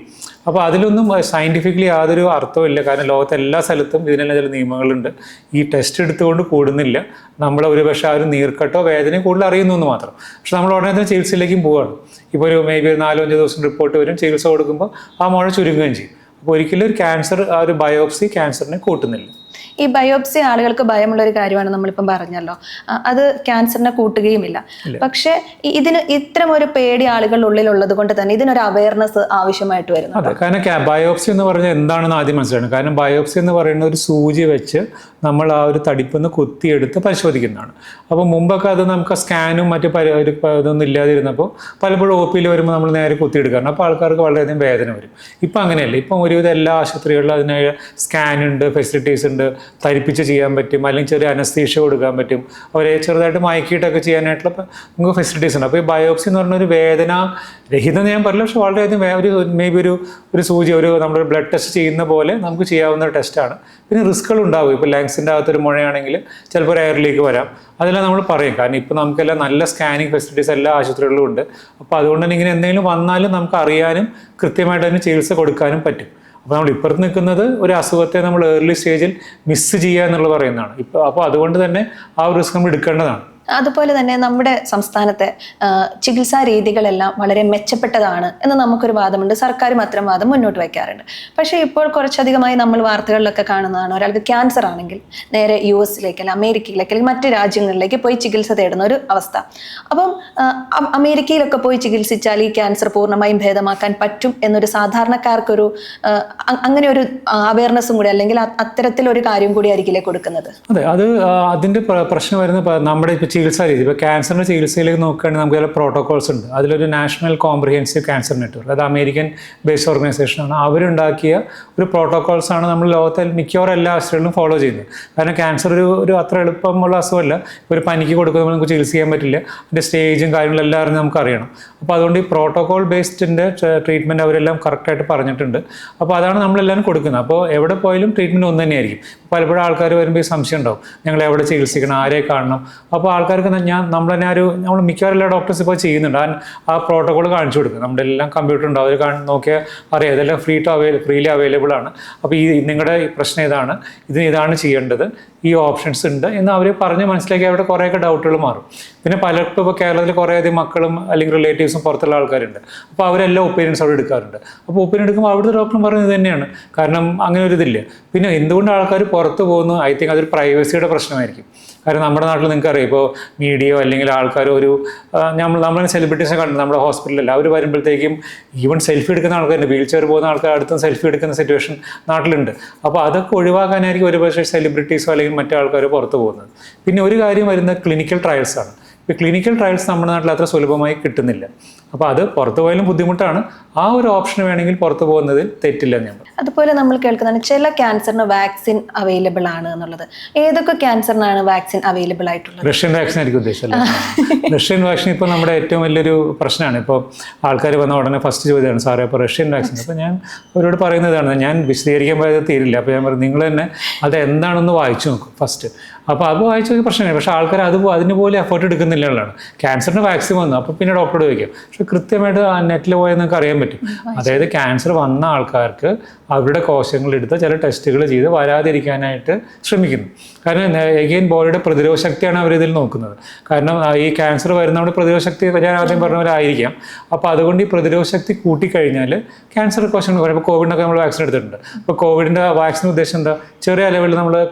അപ്പോൾ അതിലൊന്നും സയൻറ്റിഫിക്കലി യാതൊരു അർത്ഥവും ഇല്ല. കാരണം ലോകത്തെ എല്ലാ സ്ഥലത്തും ഇതിനെല്ലാം ചില നിയമങ്ങളുണ്ട്. ഈ ടെസ്റ്റ് എടുത്തുകൊണ്ട് കൂടുന്നില്ല, നമ്മൾ ഒരു പക്ഷേ ആ ഒരു നീർക്കെട്ടോ വേദനയോ കൂടുതൽ അറിയുന്നു എന്ന് മാത്രം. പക്ഷെ നമ്മൾ ഉടനെ തന്നെ ചികിത്സയിലേക്കും പോവുകയാണ്. ഇപ്പോൾ ഒരു മേ ബി 4-5 ദിവസം റിപ്പോർട്ട് വരും, ചികിത്സ കൊടുക്കുമ്പോൾ ആ മുഴ ചുരുങ്ങുകയും ചെയ്യും. അപ്പോൾ ഒരിക്കലും ഒരു ക്യാൻസർ, ആ ഒരു ബയോപ്സി ക്യാൻസറിനെ കൂട്ടുന്നില്ല. ഈ ബയോപ്സി ആളുകൾക്ക് ഭയമുള്ള ഒരു കാര്യമാണ്, നമ്മളിപ്പം പറഞ്ഞല്ലോ. അത് ക്യാൻസറിനെ കൂട്ടുകയുമില്ല. പക്ഷേ ഇതിന് ഇത്തരം ഒരു പേടി ആളുകളുടെ ഉള്ളിലുള്ളത് കൊണ്ട് തന്നെ ഇതിനൊരു അവയർനെസ് ആവശ്യമായിട്ട് വരുന്നു. അതെ, കാരണം ബയോപ്സി എന്ന് പറഞ്ഞാൽ എന്താണെന്ന് ആദ്യം മനസ്സിലാക്കണം. കാരണം ബയോപ്സി എന്ന് പറയുന്ന ഒരു സൂചി വെച്ച് നമ്മൾ ആ ഒരു തടിപ്പൊന്ന് കുത്തിയെടുത്ത് പരിശോധിക്കുന്നതാണ്. അപ്പോൾ മുമ്പൊക്കെ അത് നമുക്ക് സ്കാനും മറ്റു ഇതൊന്നും ഇല്ലാതിരുന്നപ്പോൾ പലപ്പോഴും ഒ പിയിൽ വരുമ്പോൾ നമ്മൾ നേരെ കുത്തിയെടുക്കാറുണ്ട്. അപ്പോൾ ആൾക്കാർക്ക് വളരെയധികം വേദന വരും. ഇപ്പം അങ്ങനെയല്ല. ഇപ്പം ഒരുവിധം എല്ലാ ആശുപത്രികളിലും അതിന് സ്കാനുണ്ട്, ഫെസിലിറ്റീസ് ഉണ്ട്, തരിപ്പിച്ച് ചെയ്യാൻ പറ്റും, അല്ലെങ്കിൽ ചെറിയ അനസ്തീഷ്യ കൊടുക്കാൻ പറ്റും, അവരെ ചെറുതായിട്ട് മയക്കിയിട്ടൊക്കെ ചെയ്യാനായിട്ടുള്ള നമുക്ക് ഫെസിലിറ്റീസ് ഉണ്ട്. അപ്പോൾ ഈ ബയോപ്സി എന്ന് പറഞ്ഞൊരു വേദന രഹിതം ഞാൻ പറയില്ല, പക്ഷെ വളരെയധികം മേ ബി ഒരു സൂചി, നമ്മൾ ബ്ലഡ് ടെസ്റ്റ് ചെയ്യുന്ന പോലെ നമുക്ക് ചെയ്യാവുന്ന ഒരു ടെസ്റ്റാണ്. പിന്നെ റിസ്ക്കുകൾ ഉണ്ടാവും. ഇപ്പോൾ ലങ്സിൻ്റെ അകത്തൊരു മുഴയാണെങ്കിൽ ചിലപ്പോൾ ഒരു എയറിലേക്ക് വരാം. അതെല്ലാം നമ്മൾ പറയും. കാരണം ഇപ്പോൾ നമുക്കെല്ലാം നല്ല സ്കാനിങ് ഫെസിലിറ്റീസ് എല്ലാ ആശുപത്രികളിലും ഉണ്ട്. അപ്പോൾ അതുകൊണ്ട് തന്നെ ഇങ്ങനെ എന്തെങ്കിലും വന്നാലും നമുക്ക് അറിയാനും കൃത്യമായിട്ട് അതിന് ചികിത്സ കൊടുക്കാനും പറ്റും. അപ്പോൾ നമ്മൾ ഇപ്പുറത്ത് നിൽക്കുന്നത് ഒരു അസുഖത്തെ നമ്മൾ ഏർലി സ്റ്റേജിൽ മിസ് ചെയ്യുക എന്നുള്ളത് പറയുന്നതാണ്. അപ്പോൾ അതുകൊണ്ട് തന്നെ ആ ഒരു റിസ്ക് നമ്മൾ എടുക്കേണ്ടതാണ്. അതുപോലെ തന്നെ നമ്മുടെ സംസ്ഥാനത്തെ ചികിത്സാ രീതികളെല്ലാം വളരെ മെച്ചപ്പെട്ടതാണ് എന്ന് നമുക്കൊരു വാദമുണ്ട്. സർക്കാരും അത്തരം വാദം മുന്നോട്ട് വയ്ക്കാറുണ്ട്. പക്ഷേ ഇപ്പോൾ കുറച്ചധികമായി നമ്മൾ വാർത്തകളിലൊക്കെ കാണുന്നതാണ്, ഒരാൾക്ക് ക്യാൻസർ ആണെങ്കിൽ നേരെ US-ലേക്ക് അല്ലെങ്കിൽ അമേരിക്കയിലേക്ക് അല്ലെങ്കിൽ മറ്റ് രാജ്യങ്ങളിലേക്ക് പോയി ചികിത്സ തേടുന്ന ഒരു അവസ്ഥ. അപ്പം അമേരിക്കയിലൊക്കെ പോയി ചികിത്സിച്ചാൽ ഈ ക്യാൻസർ പൂർണ്ണമായും ഭേദമാക്കാൻ പറ്റും എന്നൊരു സാധാരണക്കാർക്കൊരു അങ്ങനെ ഒരു അവയർനെസ്സും കൂടി, അല്ലെങ്കിൽ അത്തരത്തിലൊരു കാര്യം കൂടി ആയിരിക്കില്ലേ കൊടുക്കുന്നത്? അതെ, അത് അതിൻ്റെ പ്രശ്നം വരുന്നത് നമ്മുടെ ഇപ്പോൾ ചികിത്സാ രീതി, ഇപ്പോൾ ക്യാൻസറിൻ്റെ ചികിത്സയിലേക്ക് നോക്കുകയാണെങ്കിൽ നമുക്ക് ചില പ്രോട്ടോകോൾസ് ഉണ്ട്. അതിലൊരു നാഷണൽ കോംപ്രിഹെൻസീവ് ക്യാൻസർ നെറ്റ്വർക്ക്, അത് അമേരിക്കൻ ബേസ്ഡ് ഓർഗനൈസേഷനാണ്. അവരുണ്ടാക്കിയ ഒരു പ്രോട്ടോകോൾസാണ് നമ്മൾ ലോകത്തിൽ മിക്കവാറും എല്ലാ ആശുപത്രികളിലും ഫോളോ ചെയ്യുന്നത്. കാരണം ക്യാൻസർ ഒരു അത്ര എളുപ്പമുള്ള അസുഖമല്ല. ഒരു പനിക്ക് കൊടുക്കുമ്പോൾ നമുക്ക് ചികിത്സ ചെയ്യാൻ പറ്റില്ല. അതിൻ്റെ സ്റ്റേജും കാര്യങ്ങളും എല്ലാവരും നമുക്ക് അറിയണം. അപ്പോൾ അതുകൊണ്ട് ഈ പ്രോട്ടോകോൾ ബേസ്ഡിൻ്റെ ട്രീറ്റ്മെൻറ്റ് അവരെല്ലാം കറക്റ്റായിട്ട് പറഞ്ഞിട്ടുണ്ട്. അപ്പോൾ അതാണ് നമ്മളെല്ലാവരും കൊടുക്കുന്നത്. അപ്പോൾ എവിടെ പോയാലും ട്രീറ്റ്മെൻറ്റ് ഒന്ന് തന്നെയായിരിക്കും. പലപ്പോഴും ആൾക്കാർ വരുമ്പോൾ ഈ സംശയം ഉണ്ടാവും, ഞങ്ങൾ എവിടെ ചികിത്സിക്കണം, ആരെ കാണണം. അപ്പോൾ ആൾക്കാർക്ക് നമ്മൾ തന്നെ നമ്മൾ മിക്കവാറും എല്ലാ ഡോക്ടേഴ്സ് ഇപ്പോൾ ചെയ്യുന്നുണ്ട്. ആ പ്രോട്ടോകോൾ കാണിച്ചു കൊടുക്കും. നമ്മുടെ എല്ലാം കമ്പ്യൂട്ടർ ഉണ്ട്, അവർ നോക്കിയാൽ അറിയാം, ഇതെല്ലാം ഫ്രീലി അവൈലബിൾ ആണ്. അപ്പോൾ നിങ്ങളുടെ പ്രശ്നം ഇതാണ്, ഇതാണ് ചെയ്യേണ്ടത്, ഈ ഓപ്ഷൻസ് ഉണ്ട് എന്ന് അവർ പറഞ്ഞ് മനസ്സിലാക്കി അവിടെ കുറേയൊക്കെ ഡൗട്ടുകൾ മാറും. പിന്നെ പലർക്കും ഇപ്പോൾ കേരളത്തിൽ കുറേയധികം മക്കളും അല്ലെങ്കിൽ റിലേറ്റീവ്സും പുറത്തുള്ള ആൾക്കാരുണ്ട്. അപ്പോൾ അവരെല്ലാം ഒപ്പീനിയൻസ് അവിടെ എടുക്കാറുണ്ട്. അപ്പോൾ ഒപ്പീനിയൻ എടുക്കുമ്പോൾ അവിടുത്തെ ഡോക്ടറും പറയുന്നത് തന്നെയാണ്. കാരണം അങ്ങനെ ഒരു ഇതില്ല. പിന്നെ എന്തുകൊണ്ട് ആൾക്കാർ പുറത്ത് പോകുന്നു, ഐ തിങ്ക് അതൊരു പ്രൈവസിയുടെ പ്രശ്നമായിരിക്കും. കാരണം നമ്മുടെ നാട്ടിൽ നിങ്ങൾക്ക് അറിയാം, ഇപ്പോൾ മീഡിയയോ അല്ലെങ്കിൽ ആൾക്കാർ നമ്മളെ സെലിബ്രിറ്റീസിനെ കണ്ടു നമ്മുടെ ഹോസ്പിറ്റലിൽ അവർ വരുമ്പോഴത്തേക്കും ഈവൻ സെൽഫി എടുക്കുന്ന ആൾക്കാരുണ്ട്. വീൽ ചെയർ പോകുന്ന ആൾക്കാർ അടുത്തും സെൽഫി എടുക്കുന്ന സിറ്റുവേഷൻ നാട്ടിലുണ്ട്. അപ്പോൾ അതൊക്കെ ഒഴിവാക്കാനായിരിക്കും ഒരുപക്ഷെ സെലിബ്രിറ്റീസോ അല്ലെങ്കിൽ മറ്റു ആൾക്കാർ പുറത്ത് പോകുന്നത്. പിന്നെ ഒരു കാര്യം വരുന്നത് ക്ലിനിക്കൽ ട്രയൽസാണ്. ഇപ്പോൾ ക്ലിനിക്കൽ ട്രയൽസ് നമ്മുടെ നാട്ടിൽ അത്ര സുലഭമായി കിട്ടുന്നില്ല. അപ്പോൾ അത് പുറത്ത് പോയാലും ബുദ്ധിമുട്ടാണ്. ആ ഒരു ഓപ്ഷൻ വേണമെങ്കിൽ പുറത്ത് പോകുന്നതിൽ തെറ്റില്ല ഞാൻ. അതുപോലെ നമ്മൾ കേൾക്കുന്നതാണ് ചില ക്യാൻസറിന് വാക്സിൻ അവൈലബിൾ ആണ് എന്നുള്ളത്. ഏതൊക്കെ ക്യാൻസറിനാണ് വാക്സിൻ അവൈലബിൾ ആയിട്ടുള്ളത്? റഷ്യൻ വാക്സിൻ ആയിരിക്കും ഉദ്ദേശിച്ചത്. റഷ്യൻ വാക്സിൻ ഇപ്പോൾ നമ്മുടെ ഏറ്റവും വലിയൊരു പ്രശ്നമാണ്. ഇപ്പോൾ ആൾക്കാർ വന്ന ഉടനെ ഫസ്റ്റ് ചോദ്യമാണ്, സാറേ അപ്പോൾ റഷ്യൻ വാക്സിൻ. അപ്പോൾ ഞാൻ അവരോട് പറയുന്നതാണ്, ഞാൻ വിശദീകരിക്കാൻ പോയത് തീരില്ല. അപ്പോൾ ഞാൻ പറഞ്ഞു, നിങ്ങൾ തന്നെ അത് എന്താണെന്ന് വായിച്ചു നോക്കും ഫസ്റ്റ്. അപ്പോൾ അത് വായിച്ചു നോക്കിയ പ്രശ്നമില്ല. പക്ഷേ ആൾക്കാർ അതിന് പോലെ എഫേർട്ട് എടുക്കുന്നില്ല എന്നുള്ളതാണ്. ക്യാൻസറിന് വാക്സിൻ വന്നു, അപ്പോൾ പിന്നെ ഡോക്ടറോട് ചോദിക്കാം. പക്ഷെ കൃത്യമായിട്ട് ആ നെറ്റിൽ പോയാൽ നിങ്ങൾക്ക് അറിയാൻ പറ്റും. അതായത് ക്യാൻസർ വന്ന ആൾക്കാർക്ക് അവരുടെ കോശങ്ങളെടുത്ത് ചില ടെസ്റ്റുകൾ ചെയ്ത് വരാതിരിക്കാനായിട്ട് ശ്രമിക്കുന്നു. കാരണം എഗെയിൻ ബോഡിയുടെ പ്രതിരോധ ശക്തിയാണ് അവരിതിൽ നോക്കുന്നത്. കാരണം ഈ ക്യാൻസർ വരുന്ന നമ്മുടെ പ്രതിരോധ ശക്തി ഞാൻ ആദ്യം പറഞ്ഞ പോലെ ആയിരിക്കാം. അപ്പോൾ അതുകൊണ്ട് ഈ പ്രതിരോധ ശക്തി കൂട്ടിക്കഴിഞ്ഞാൽ ക്യാൻസർ കോശങ്ങൾ വരും. ഇപ്പോൾ കോവിഡിനൊക്കെ നമ്മൾ വാക്സിൻ എടുത്തിട്ടുണ്ട്. അപ്പോൾ കോവിഡിൻ്റെ വാക്സിൻ ഉദ്ദേശം എന്താ, ചെറിയ ലെവലിൽ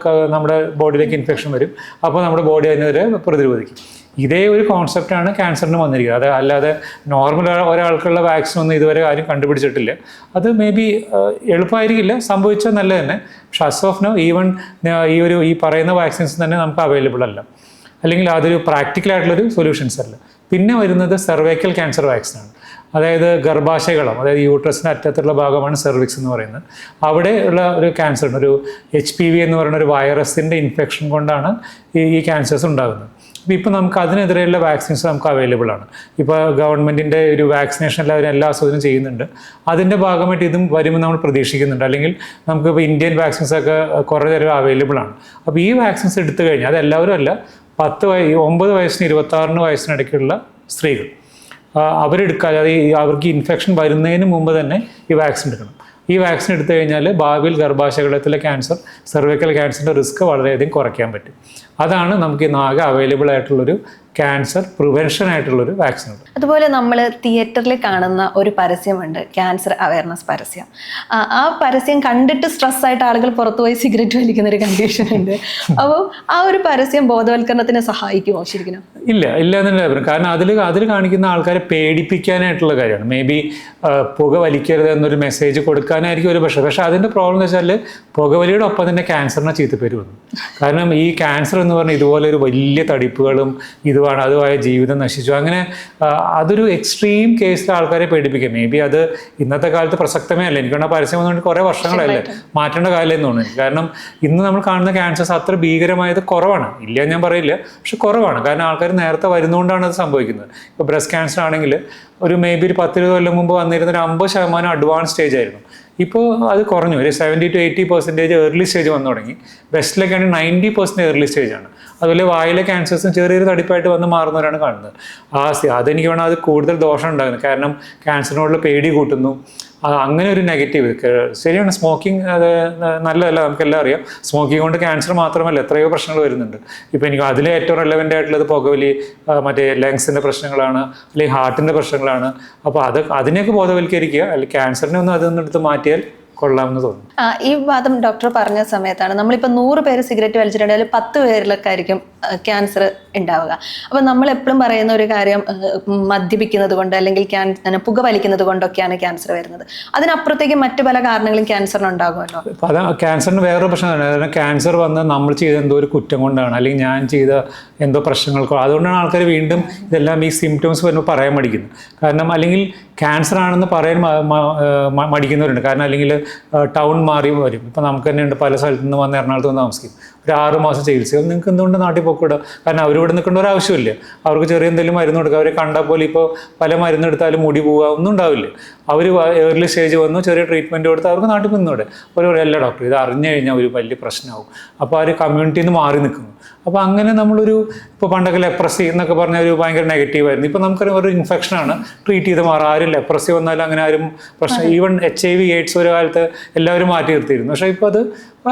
നമ്മുടെ ബോഡിയിലേക്ക് ഇൻഫെക്ഷൻ വരും. അപ്പോൾ നമ്മുടെ ബോഡി അതിനെതിരെ പ്രതിരോധിക്കും. ഇതേ ഒരു കോൺസെപ്റ്റാണ് ക്യാൻസറിന് വന്നിരിക്കുന്നത്. അല്ലാതെ നോർമൽ ഒരാൾക്കുള്ള വാക്സിൻ ഒന്നും ഇതുവരെ ആരും കണ്ടുപിടിച്ചിട്ടില്ല. അത് മേ ബി എളുപ്പമായിരിക്കില്ല, സംഭവിച്ചാൽ നല്ല തന്നെ. പക്ഷെ അസ് ഓഫ് നോ ഈവൻ ഈ പറയുന്ന വാക്സിൻസ് തന്നെ നമുക്ക് അവൈലബിൾ അല്ല, അല്ലെങ്കിൽ അതൊരു പ്രാക്ടിക്കലായിട്ടുള്ളൊരു സൊല്യൂഷൻസ് അല്ല. പിന്നെ വരുന്നത് സെർവൈക്കൽ ക്യാൻസർ വാക്സിനാണ്. അതായത് ഗർഭാശയകളം, അതായത് യൂട്രസിൻ്റെ അറ്റത്തുള്ള ഭാഗമാണ് സെർവിക്സ് എന്ന് പറയുന്നത്. അവിടെ ഉള്ള ഒരു ക്യാൻസർ ഉണ്ട്, ഒരു HPV എന്ന് പറയുന്ന ഒരു വൈറസിൻ്റെ ഇൻഫെക്ഷൻ കൊണ്ടാണ് ഈ ക്യാൻസേഴ്സ് ഉണ്ടാകുന്നത്. ഇപ്പോൾ നമുക്ക് അതിനെതിരെയുള്ള വാക്സിൻസ് നമുക്ക് അവൈലബിൾ ആണ്. ഇപ്പോൾ ഗവൺമെൻറ്റിൻ്റെ ഒരു വാക്സിനേഷൻ എല്ലാവരും എല്ലാ അസുഖത്തിനും ചെയ്യുന്നുണ്ട്. അതിൻ്റെ ഭാഗമായിട്ട് ഇതും വരുമെന്ന് നമ്മൾ പ്രതീക്ഷിക്കുന്നുണ്ട്. അല്ലെങ്കിൽ നമുക്കിപ്പോൾ ഇന്ത്യൻ വാക്സിൻസൊക്കെ കുറേ തരം അവൈലബിൾ ആണ്. അപ്പോൾ ഈ വാക്സിൻസ് എടുത്തു കഴിഞ്ഞാൽ അത് എല്ലാവരും അല്ല, 9 വയസ്സിന് 26 വയസ്സിനിടയ്ക്കുള്ള സ്ത്രീകൾ അവരെടുക്കുക. അതായത് അവർക്ക് ഇൻഫെക്ഷൻ വരുന്നതിന് മുമ്പ് തന്നെ ഈ വാക്സിൻ എടുക്കണം. ഈ വാക്സിൻ എടുത്തു കഴിഞ്ഞാൽ ഭാവിയിൽ ഗർഭാശയത്തിലെ ക്യാൻസർ, സെർവിക്കൽ ക്യാൻസറിൻ്റെ റിസ്ക് വളരെയധികം കുറയ്ക്കാൻ പറ്റും. അതാണ് നമുക്ക് ഇന്ന് ആകെ അവൈലബിൾ ആയിട്ടുള്ളൊരു ക്യാൻസർ പ്രിവെൻഷൻ ആയിട്ടുള്ളൊരു വാക്സിൻ ഉണ്ട്. അതുപോലെ നമ്മൾ തിയേറ്ററിൽ കാണുന്ന ഒരു പരസ്യമുണ്ട്, ക്യാൻസർ അവയർനെസ് പരസ്യം. ആ പരസ്യം കണ്ടിട്ട് സ്ട്രെസ്സായിട്ട് ആളുകൾ പുറത്തുപോയി സിഗരറ്റ് വലിക്കുന്ന ഒരു കണ്ടീഷൻ ഉണ്ട്. അപ്പോൾ ആ ഒരു പരസ്യം ബോധവൽക്കരണത്തിന് സഹായിക്കുമോ ശരിക്കും? ഇല്ല എന്നല്ല പറഞ്ഞു. കാരണം അതിൽ കാണിക്കുന്ന ആൾക്കാരെ പേടിപ്പിക്കാനായിട്ടുള്ള കാര്യമാണ്. മേ ബി പുക വലിക്കരുത് എന്നൊരു മെസ്സേജ് കൊടുക്കാനായിരിക്കും ഒരു പക്ഷേ അതിൻ്റെ പ്രോബ്ലം എന്ന് വെച്ചാൽ പുകവലിയുടെ ഒപ്പം തന്നെ ക്യാൻസറിനെ ചീത്തപ്പേര് വന്നു. കാരണം ഈ ക്യാൻസർ എന്ന് പറഞ്ഞാൽ ഇതുപോലെ ഒരു വലിയ തടിപ്പുകളും ഇതുമാണ്, അതുമായ ജീവിതം നശിച്ചു, അങ്ങനെ അതൊരു എക്സ്ട്രീം കേസിൽ ആൾക്കാരെ പേടിപ്പിക്കുക. മേ ബി അത് ഇന്നത്തെ കാലത്ത് പ്രസക്തമേ അല്ല. എനിക്ക് വേണമെങ്കിൽ പരസ്യം വന്നുകൊണ്ട് കുറേ വർഷങ്ങളല്ലേ, മാറ്റേണ്ട കാലം എന്ന് തോന്നുന്നു. കാരണം ഇന്ന് നമ്മൾ കാണുന്ന ക്യാൻസേഴ്സ് അത്ര ഭീകരമായത് കുറവാണ്. ഇല്ല ഞാൻ പറയില്ല, പക്ഷെ കുറവാണ്. കാരണം ആൾക്കാർ നേരത്തെ വരുന്നതുകൊണ്ടാണ് അത് സംഭവിക്കുന്നത്. ഇപ്പോൾ ബ്രസ്റ്റ് ക്യാൻസർ ആണെങ്കിൽ ഒരു മേ ബി ഒരു 10-20 കൊല്ലം മുമ്പ് വന്നിരുന്ന ഒരു 50% അഡ്വാൻസ് സ്റ്റേജ് ആയിരുന്നു. ഇപ്പോൾ അത് കുറഞ്ഞു, ഒരു 70 to 80% ഏർലി സ്റ്റേജ് വന്നു തുടങ്ങി. ബ്രസ്റ്റിലേക്കാണെങ്കിൽ 90% ഏർലി സ്റ്റേജാണ്. അതുപോലെ വായിലെ ക്യാൻസേഴ്സും ചെറിയൊരു തടിപ്പായിട്ട് വന്ന് മാറുന്നവരാണ് കാണുന്നത്. അതെനിക്ക് വേണം അത് കൂടുതൽ ദോഷം ഉണ്ടാകുന്നത്. കാരണം ക്യാൻസറിനോടുള്ള പേടി കൂട്ടുന്നു. അങ്ങനെ ഒരു നെഗറ്റീവ്. ശരിയാണ്, സ്മോക്കിംഗ് അത് നല്ലതല്ല, നമുക്കെല്ലാം അറിയാം. സ്മോക്കിംഗ് കൊണ്ട് ക്യാൻസർ മാത്രമല്ല എത്രയോ പ്രശ്നങ്ങൾ വരുന്നുണ്ട്. ഇപ്പോൾ എനിക്ക് അതിൽ ഏറ്റവും റെലവൻ്റ് ആയിട്ടുള്ളത് പുകവലി, മറ്റേ ലങ്സിൻ്റെ പ്രശ്നങ്ങളാണ്, അല്ലെങ്കിൽ ഹാർട്ടിൻ്റെ പ്രശ്നങ്ങളാണ്. അപ്പോൾ അതിനെയൊക്കെ ബോധവൽക്കരിക്കുക, അല്ലെങ്കിൽ ക്യാൻസറിനെ ഒന്ന് അതൊന്നും എടുത്ത് മാറ്റിയാൽ കൊള്ളാമെന്ന് തോന്നുന്നു. ഈ വാദം ഡോക്ടർ പറഞ്ഞ സമയത്താണ് നമ്മളിപ്പോൾ 100 പേര് സിഗരറ്റ് വലിച്ചിട്ടുണ്ടെങ്കിൽ 10 പേരിലൊക്കെ ആയിരിക്കും ക്യാൻസർ ഉണ്ടാവുക. അപ്പം നമ്മൾ എപ്പോഴും പറയുന്ന ഒരു കാര്യം മദ്യപിക്കുന്നത് കൊണ്ട് അല്ലെങ്കിൽ പുക വലിക്കുന്നത് കൊണ്ടൊക്കെയാണ് ക്യാൻസർ വരുന്നത്. അതിനപ്പുറത്തേക്ക് മറ്റു പല കാരണങ്ങളും ക്യാൻസറിന് ഉണ്ടാകുമല്ലോ. അത് ക്യാൻസറിന് വേറൊരു പ്രശ്നമാണ്. കാരണം ക്യാൻസർ വന്ന് നമ്മൾ ചെയ്ത എന്തോ ഒരു കുറ്റം കൊണ്ടാണ്, അല്ലെങ്കിൽ ഞാൻ ചെയ്ത എന്തോ പ്രശ്നങ്ങൾക്കോ, അതുകൊണ്ടാണ് ആൾക്കാർ വീണ്ടും ഇതെല്ലാം ഈ സിംറ്റംസ് വരുമ്പോൾ പറയാൻ മടിക്കുന്നത്. കാരണം അല്ലെങ്കിൽ ക്യാൻസർ ആണെന്ന് പറയാൻ മടിക്കുന്നവരുണ്ട്. കാരണം അല്ലെങ്കിൽ ടൗൺ മാറി വരും. ഇപ്പം നമുക്ക് തന്നെ ഉണ്ട്, പല സ്ഥലത്തു നിന്ന് വന്ന് എറണാകുളത്ത് വന്ന് താമസിക്കും, ഒരു 6 മാസം ചികിത്സ. നിങ്ങൾക്ക് എന്തുകൊണ്ട് നാട്ടിൽ പോയിക്കൂടാ? കാരണം അവരിവിടെ നിൽക്കേണ്ട ഒരു ആവശ്യമില്ല. അവർക്ക് ചെറിയ എന്തെങ്കിലും മരുന്ന് കൊടുക്കുക. അവരെ കണ്ടാൽ പോലെ ഇപ്പോൾ പല മരുന്നെടുത്താലും മുടി പോവുക ഒന്നും ഉണ്ടാവില്ല. അവർ ഏർലി സ്റ്റേജ് വന്നു, ചെറിയ ട്രീറ്റ്മെൻറ്റ് കൊടുത്ത് അവർക്ക് നാട്ടിൽ നിന്നൂടെ. എല്ലാ ഡോക്ടർ ഇത് അറിഞ്ഞു കഴിഞ്ഞാൽ ഒരു വലിയ പ്രശ്നമാവും. അപ്പോൾ അവർ കമ്മ്യൂണിറ്റിയിൽ നിന്ന് മാറി നിൽക്കുന്നു. അപ്പോൾ അങ്ങനെ നമ്മളൊരു ഇപ്പോൾ പണ്ടൊക്കെ ലെപ്രസി എന്നൊക്കെ പറഞ്ഞാൽ ഒരു ഭയങ്കര നെഗറ്റീവായിരുന്നു. ഇപ്പോൾ നമുക്കൊരു ഒരു ഇൻഫെക്ഷനാണ്, ട്രീറ്റ് ചെയ്ത് മാറാം. ആരും ലെപ്രസി വന്നാലും അങ്ങനെ ആരും പ്രശ്നം, ഈവൻ HIV AIDS ഒരു കാലത്ത് എല്ലാവരും മാറ്റി നിർത്തിയിരുന്നു. പക്ഷേ ഇപ്പോൾ അത്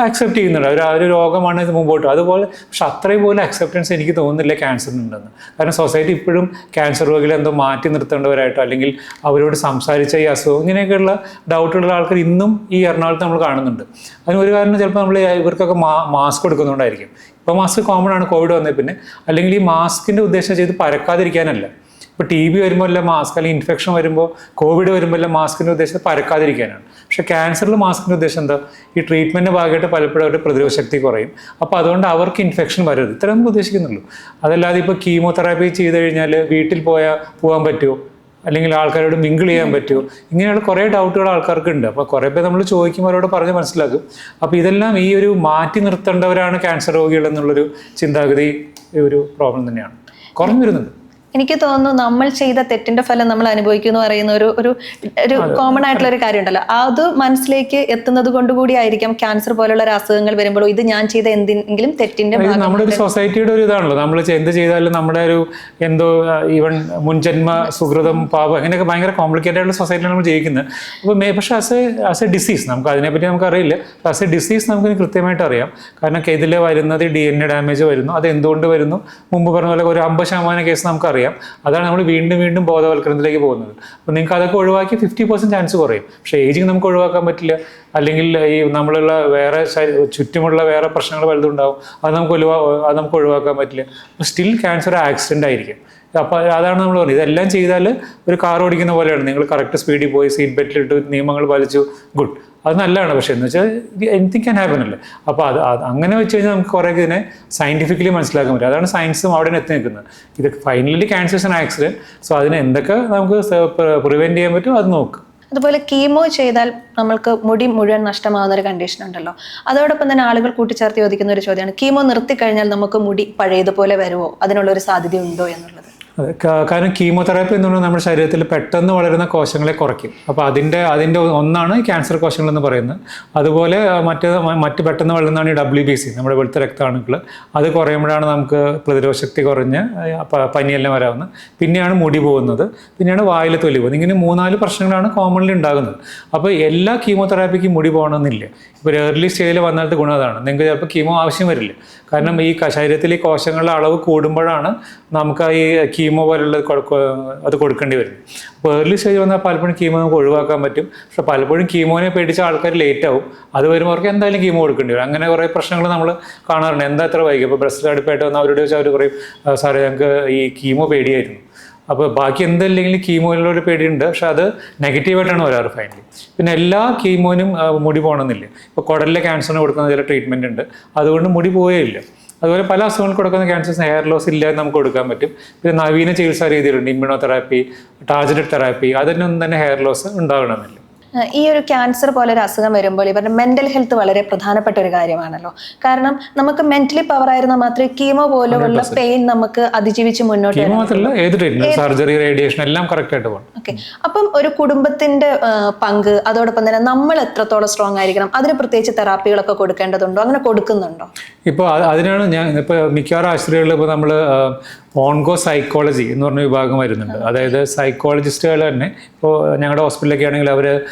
അക്സെപ്റ്റ് ചെയ്യുന്നുണ്ട്. ആ ഒരു രോഗമാണ് ഇത് മുമ്പോട്ട്. അതുപോലെ പക്ഷെ അത്രയും പോലെ അക്സെപ്റ്റൻസ് എനിക്ക് തോന്നുന്നില്ല ക്യാൻസറിനുണ്ടെന്ന്. കാരണം സൊസൈറ്റി ഇപ്പോഴും ക്യാൻസർ രോഗികളെ എന്തോ മാറ്റി നിർത്തേണ്ടവരായിട്ടോ, അല്ലെങ്കിൽ അവരോട് സംസാരിച്ച ഈ അസുഖം ഇങ്ങനെയൊക്കെയുള്ള ഡൗട്ടുള്ള ആൾക്കാർ ഇന്നും ഈ എറണാകുളത്ത് നമ്മൾ കാണുന്നുണ്ട്. അതിന് ഒരു കാരണം ചിലപ്പോൾ നമ്മൾ ഇവർക്കൊക്കെ മാസ്ക് കൊടുക്കുന്നുണ്ടായിരിക്കും. ഇപ്പോൾ മാസ്ക് കോമൺ ആണ് കോവിഡ് വന്നേ പിന്നെ. അല്ലെങ്കിൽ ഈ മാസ്കിൻ്റെ ഉദ്ദേശം ചെയ്ത് പരക്കാതിരിക്കാനല്ല. ഇപ്പോൾ TB വരുമ്പോൾ എല്ലാം മാസ്ക്, അല്ലെങ്കിൽ ഇൻഫെക്ഷൻ വരുമ്പോൾ, കോവിഡ് വരുമ്പോൾ എല്ലാം മാസ്കിൻ്റെ ഉദ്ദേശം പരക്കാതിരിക്കാനാണ്. പക്ഷേ ക്യാൻസറിൽ മാസ്കിൻ്റെ ഉദ്ദേശം എന്താ? ഈ ട്രീറ്റ്മെൻറ്റ് ഭാഗമായിട്ട് പലപ്പോഴും അവരുടെ പ്രതിരോധ ശക്തി കുറയും. അപ്പോൾ അതുകൊണ്ട് അവർക്ക് ഇൻഫെക്ഷൻ വരരുത്, ഇത്ര നമുക്ക് ഉദ്ദേശിക്കുന്നുള്ളൂ. അതല്ലാതെ ഇപ്പോൾ കീമോതെറാപ്പി ചെയ്ത് കഴിഞ്ഞാൽ വീട്ടിൽ പോകാൻ പറ്റുമോ, അല്ലെങ്കിൽ ആൾക്കാരോട് മിങ്കിൾ ചെയ്യാൻ പറ്റുമോ, ഇങ്ങനെയുള്ള കുറേ ഡൗട്ടുകൾ ആൾക്കാർക്ക് ഉണ്ട്. അപ്പോൾ കുറേ പേർ നമ്മൾ ചോദിക്കുമ്പോൾ അവരോട് പറഞ്ഞ് മനസ്സിലാക്കും. അപ്പോൾ ഇതെല്ലാം ഈ ഒരു മാറ്റി നിർത്തേണ്ടവരാണ് ക്യാൻസർ രോഗികൾ എന്നുള്ളൊരു ചിന്താഗതി ഒരു പ്രോബ്ലം തന്നെയാണ്, കുറഞ്ഞു വരുന്നുണ്ട്. എനിക്ക് തോന്നുന്നു നമ്മൾ ചെയ്ത തെറ്റിന്റെ ഫലം നമ്മൾ അനുഭവിക്കും എന്ന് പറയുന്ന ഒരു കോമൺ ആയിട്ടുള്ള ഒരു കാര്യം ഉണ്ടല്ലോ. അത് മനസ്സിലേക്ക് എത്തുന്നത് കൊണ്ടുകൂടി ആയിരിക്കാം ക്യാൻസർ പോലുള്ള അസുഖങ്ങൾ വരുമ്പോഴോ ഇത് ഞാൻ ചെയ്ത എന്തെങ്കിലും തെറ്റിന്റെ നമ്മുടെ ഒരു സൊസൈറ്റിയുടെ ഒരു ഇതാണല്ലോ, നമ്മൾ എന്ത് ചെയ്താലും നമ്മുടെ ഒരു എന്തോ ഈവൻ മുൻജന്മ സുഹൃതം പാപം അങ്ങനെയൊക്കെ ഭയങ്കര കോംപ്ലിക്കേറ്റഡ് ആയിട്ടുള്ള സൊസൈറ്റിയാണ് നമ്മൾ ജീവിക്കുന്നത്. അപ്പോൾ പക്ഷേ ആസ് എ ഡിസീസ് നമുക്ക് അതിനെപ്പറ്റി നമുക്കറിയില്ല. ആസ് എ ഡിസീസ് നമുക്ക് കൃത്യമായിട്ട് അറിയാം. കാരണം ഇതിൽ വരുന്നത് DNA ഡാമേജ് വരുന്നു. അത് എന്തുകൊണ്ട് വരുന്നു? മുമ്പ് പറഞ്ഞ പോലെ ഒരു 50% കേസ് നമുക്കറിയാം. അതാണ് നമ്മൾ വീണ്ടും ബോധവൽക്കരണത്തിലേക്ക് പോകുന്നത്. അപ്പോൾ നിങ്ങൾക്ക് അതൊക്കെ ഒഴിവാക്കി 50% ചാൻസ് കുറയും. പക്ഷേ ഏജിങ് നമുക്ക് ഒഴിവാക്കാൻ പറ്റില്ല. അല്ലെങ്കിൽ ഈ നമ്മളുള്ള വേറെ ചുറ്റുമുള്ള വേറെ പ്രശ്നങ്ങൾ പലതും ഉണ്ടാവും, അത് നമുക്ക് ഒഴിവാക്കാൻ പറ്റില്ല. സ്റ്റിൽ ക്യാൻസർ ആക്സിഡൻ്റ് ആയിരിക്കും. അപ്പോൾ അതാണ് നമ്മൾ പറഞ്ഞത്, ഇതെല്ലാം ചെയ്താൽ ഒരു കാർ ഓടിക്കുന്ന പോലെയാണ്. നിങ്ങൾ കറക്റ്റ് സ്പീഡിൽ പോയി സീറ്റ് ബെൽറ്റിലിട്ട് നിയമങ്ങൾ പാലിച്ചു, ഗുഡ്, അത് നല്ലതാണ്. പക്ഷേ എന്ന് വെച്ചാൽ എനിത്തിങ് ക്യാൻ ഹാപ്പൻ അല്ലേ. അപ്പോൾ അങ്ങനെ വെച്ച് കഴിഞ്ഞാൽ നമുക്ക് കുറേ ഇതിനെ സയൻറ്റിഫിക്കലി മനസ്സിലാക്കാൻ പറ്റും. അതാണ് സയൻസും അവിടെ എത്തി നിൽക്കുന്നത്. ഇത് finally cancer is an accident. So അതിന് എന്തൊക്കെ നമുക്ക് പ്രിവെൻറ്റ് ചെയ്യാൻ പറ്റും അത് നോക്കുക. അതുപോലെ കീമോ ചെയ്താൽ നമ്മൾക്ക് മുടി മുഴുവൻ നഷ്ടമാകുന്ന ഒരു കണ്ടീഷൻ ഉണ്ടല്ലോ. അതോടൊപ്പം തന്നെ ആളുകൾ കൂട്ടിച്ചേർത്ത് ചോദിക്കുന്ന ഒരു ചോദ്യമാണ്, കീമോ നിർത്തിക്കഴിഞ്ഞാൽ നമുക്ക് മുടി പഴയതുപോലെ വരുമോ, അതിനുള്ളൊരു സാധ്യതയുണ്ടോ എന്നുള്ളത്. അതെ, കാരണം കീമോതെറാപ്പി എന്ന് പറഞ്ഞാൽ നമ്മുടെ ശരീരത്തിൽ പെട്ടെന്ന് വളരുന്ന കോശങ്ങളെ കുറയ്ക്കും. അപ്പോൾ അതിൻ്റെ ഒന്നാണ് ക്യാൻസർ കോശങ്ങൾ എന്ന് പറയുന്നത്. അതുപോലെ മറ്റ് പെട്ടെന്ന് വളരുന്നതാണ് ഈ WBC, നമ്മുടെ വെളുത്ത രക്താണുക്കൾ. അത് കുറയുമ്പോഴാണ് നമുക്ക് പ്രതിരോധ ശക്തി കുറഞ്ഞ് പനിയെല്ലാം വരാവുന്നത്. പിന്നെയാണ് മുടി പോകുന്നത്, പിന്നെയാണ് വായിൽ തൊലി പോകുന്നത്. ഇങ്ങനെ 3-4 പ്രശ്നങ്ങളാണ് കോമൺലി ഉണ്ടാകുന്നത്. അപ്പോൾ എല്ലാ കീമോതെറാപ്പിക്കും മുടി പോകണമെന്നില്ല. ഇപ്പോൾ ഏർലി സ്റ്റേജിൽ വന്നിട്ട് ഗുണം അതാണ്. നിങ്ങൾക്ക് ചിലപ്പോൾ കീമോ ആവശ്യം വരില്ല. കാരണം ഈ ശരീരത്തിൽ ഈ കോശങ്ങളുടെ അളവ് കൂടുമ്പോഴാണ് നമുക്ക് ഈ കീമോ പോലുള്ള അത് കൊടുക്കേണ്ടി വരും. അപ്പോൾ ഏർലി സ്റ്റേജ് വന്നാൽ പലപ്പോഴും കീമോ നമുക്ക് ഒഴിവാക്കാൻ പറ്റും. പക്ഷേ പലപ്പോഴും കീമോനെ പേടിച്ച ആൾക്കാർ ലേറ്റ് ആവും. അത് വരുമ്പോൾ അവർക്ക് എന്തായാലും കീമോ കൊടുക്കേണ്ടി വരും. അങ്ങനെ കുറേ പ്രശ്നങ്ങൾ നമ്മൾ കാണാറുണ്ട്. എന്താ എത്ര വൈകി? ഇപ്പോൾ ബ്രസ്റ്റ് അടുപ്പായിട്ട് വന്നാൽ അവരോട് ചോദിച്ചാൽ അവർ പറയും, സാറേ ഞങ്ങൾക്ക് ഈ കീമോ പേടിയായിരുന്നു. അപ്പോൾ ബാക്കി എന്തെങ്കിലും കീമോയിലൊരു പേടിയുണ്ട്, പക്ഷെ അത് നെഗറ്റീവായിട്ടാണ് വരാറ് ഫൈനലി. പിന്നെ എല്ലാ കീമോനും മുടി പോകണമെന്നില്ല. ഇപ്പോൾ കുടലിലെ ക്യാൻസറിന് കൊടുക്കുന്ന ചില ട്രീറ്റ്മെൻറ്റ് ഉണ്ട്, അതുകൊണ്ട് മുടി പോവുകയില്ല. അതുപോലെ പല അസുഖങ്ങൾക്ക് കൊടുക്കുന്ന ക്യാൻസേഴ്സിന് ഹെയർ ലോസ് ഇല്ലാതെ നമുക്ക് കൊടുക്കാൻ പറ്റും. പിന്നെ നവീന ചികിത്സാ രീതിയിലുണ്ട്, ഇമ്മ്യൂണോതെറാപ്പി, ടാർഗറ്റഡ് തെറാപ്പി. അതിനൊന്നും തന്നെ ഹെയർ ലോസ് ഉണ്ടാകണമെന്നില്ല. ഈ ഒരു ക്യാൻസർ പോലെ ഒരു അസുഖം വരുമ്പോൾ ഇവരുടെ മെന്റൽ ഹെൽത്ത് വളരെ പ്രധാനപ്പെട്ട ഒരു കാര്യമാണല്ലോ. കാരണം നമുക്ക് മെന്റലി പവർ ആയിരുന്നാൽ മാത്രമേ കീമോ പോലുള്ള പെയിൻ നമുക്ക് അതിജീവിച്ച് മുന്നോട്ട് സർജറി, റേഡിയേഷൻ എല്ലാം കറക്റ്റ് ആയിട്ട് പോകണം. ഓക്കെ, അപ്പം ഒരു കുടുംബത്തിന്റെ പങ്ക്, അതോടൊപ്പം തന്നെ നമ്മൾ എത്രത്തോളം സ്ട്രോങ് ആയിരിക്കണം, അതിന് പ്രത്യേകിച്ച് തെറാപ്പികളൊക്കെ കൊടുക്കേണ്ടതുണ്ടോ, അങ്ങനെ കൊടുക്കുന്നുണ്ടോ? ഇപ്പോൾ അതിനാണ് ഞാൻ ഇപ്പോൾ മിക്കവാറും ആശുപത്രികളിൽ ഇപ്പോൾ നമ്മൾ ഓൺകോ സൈക്കോളജി എന്ന് പറഞ്ഞ വിഭാഗം വരുന്നുണ്ട്. അതായത് സൈക്കോളജിസ്റ്റുകൾ തന്നെ ഇപ്പോൾ ഞങ്ങളുടെ ഹോസ്പിറ്റലിലൊക്കെ ആണെങ്കിൽ അവർ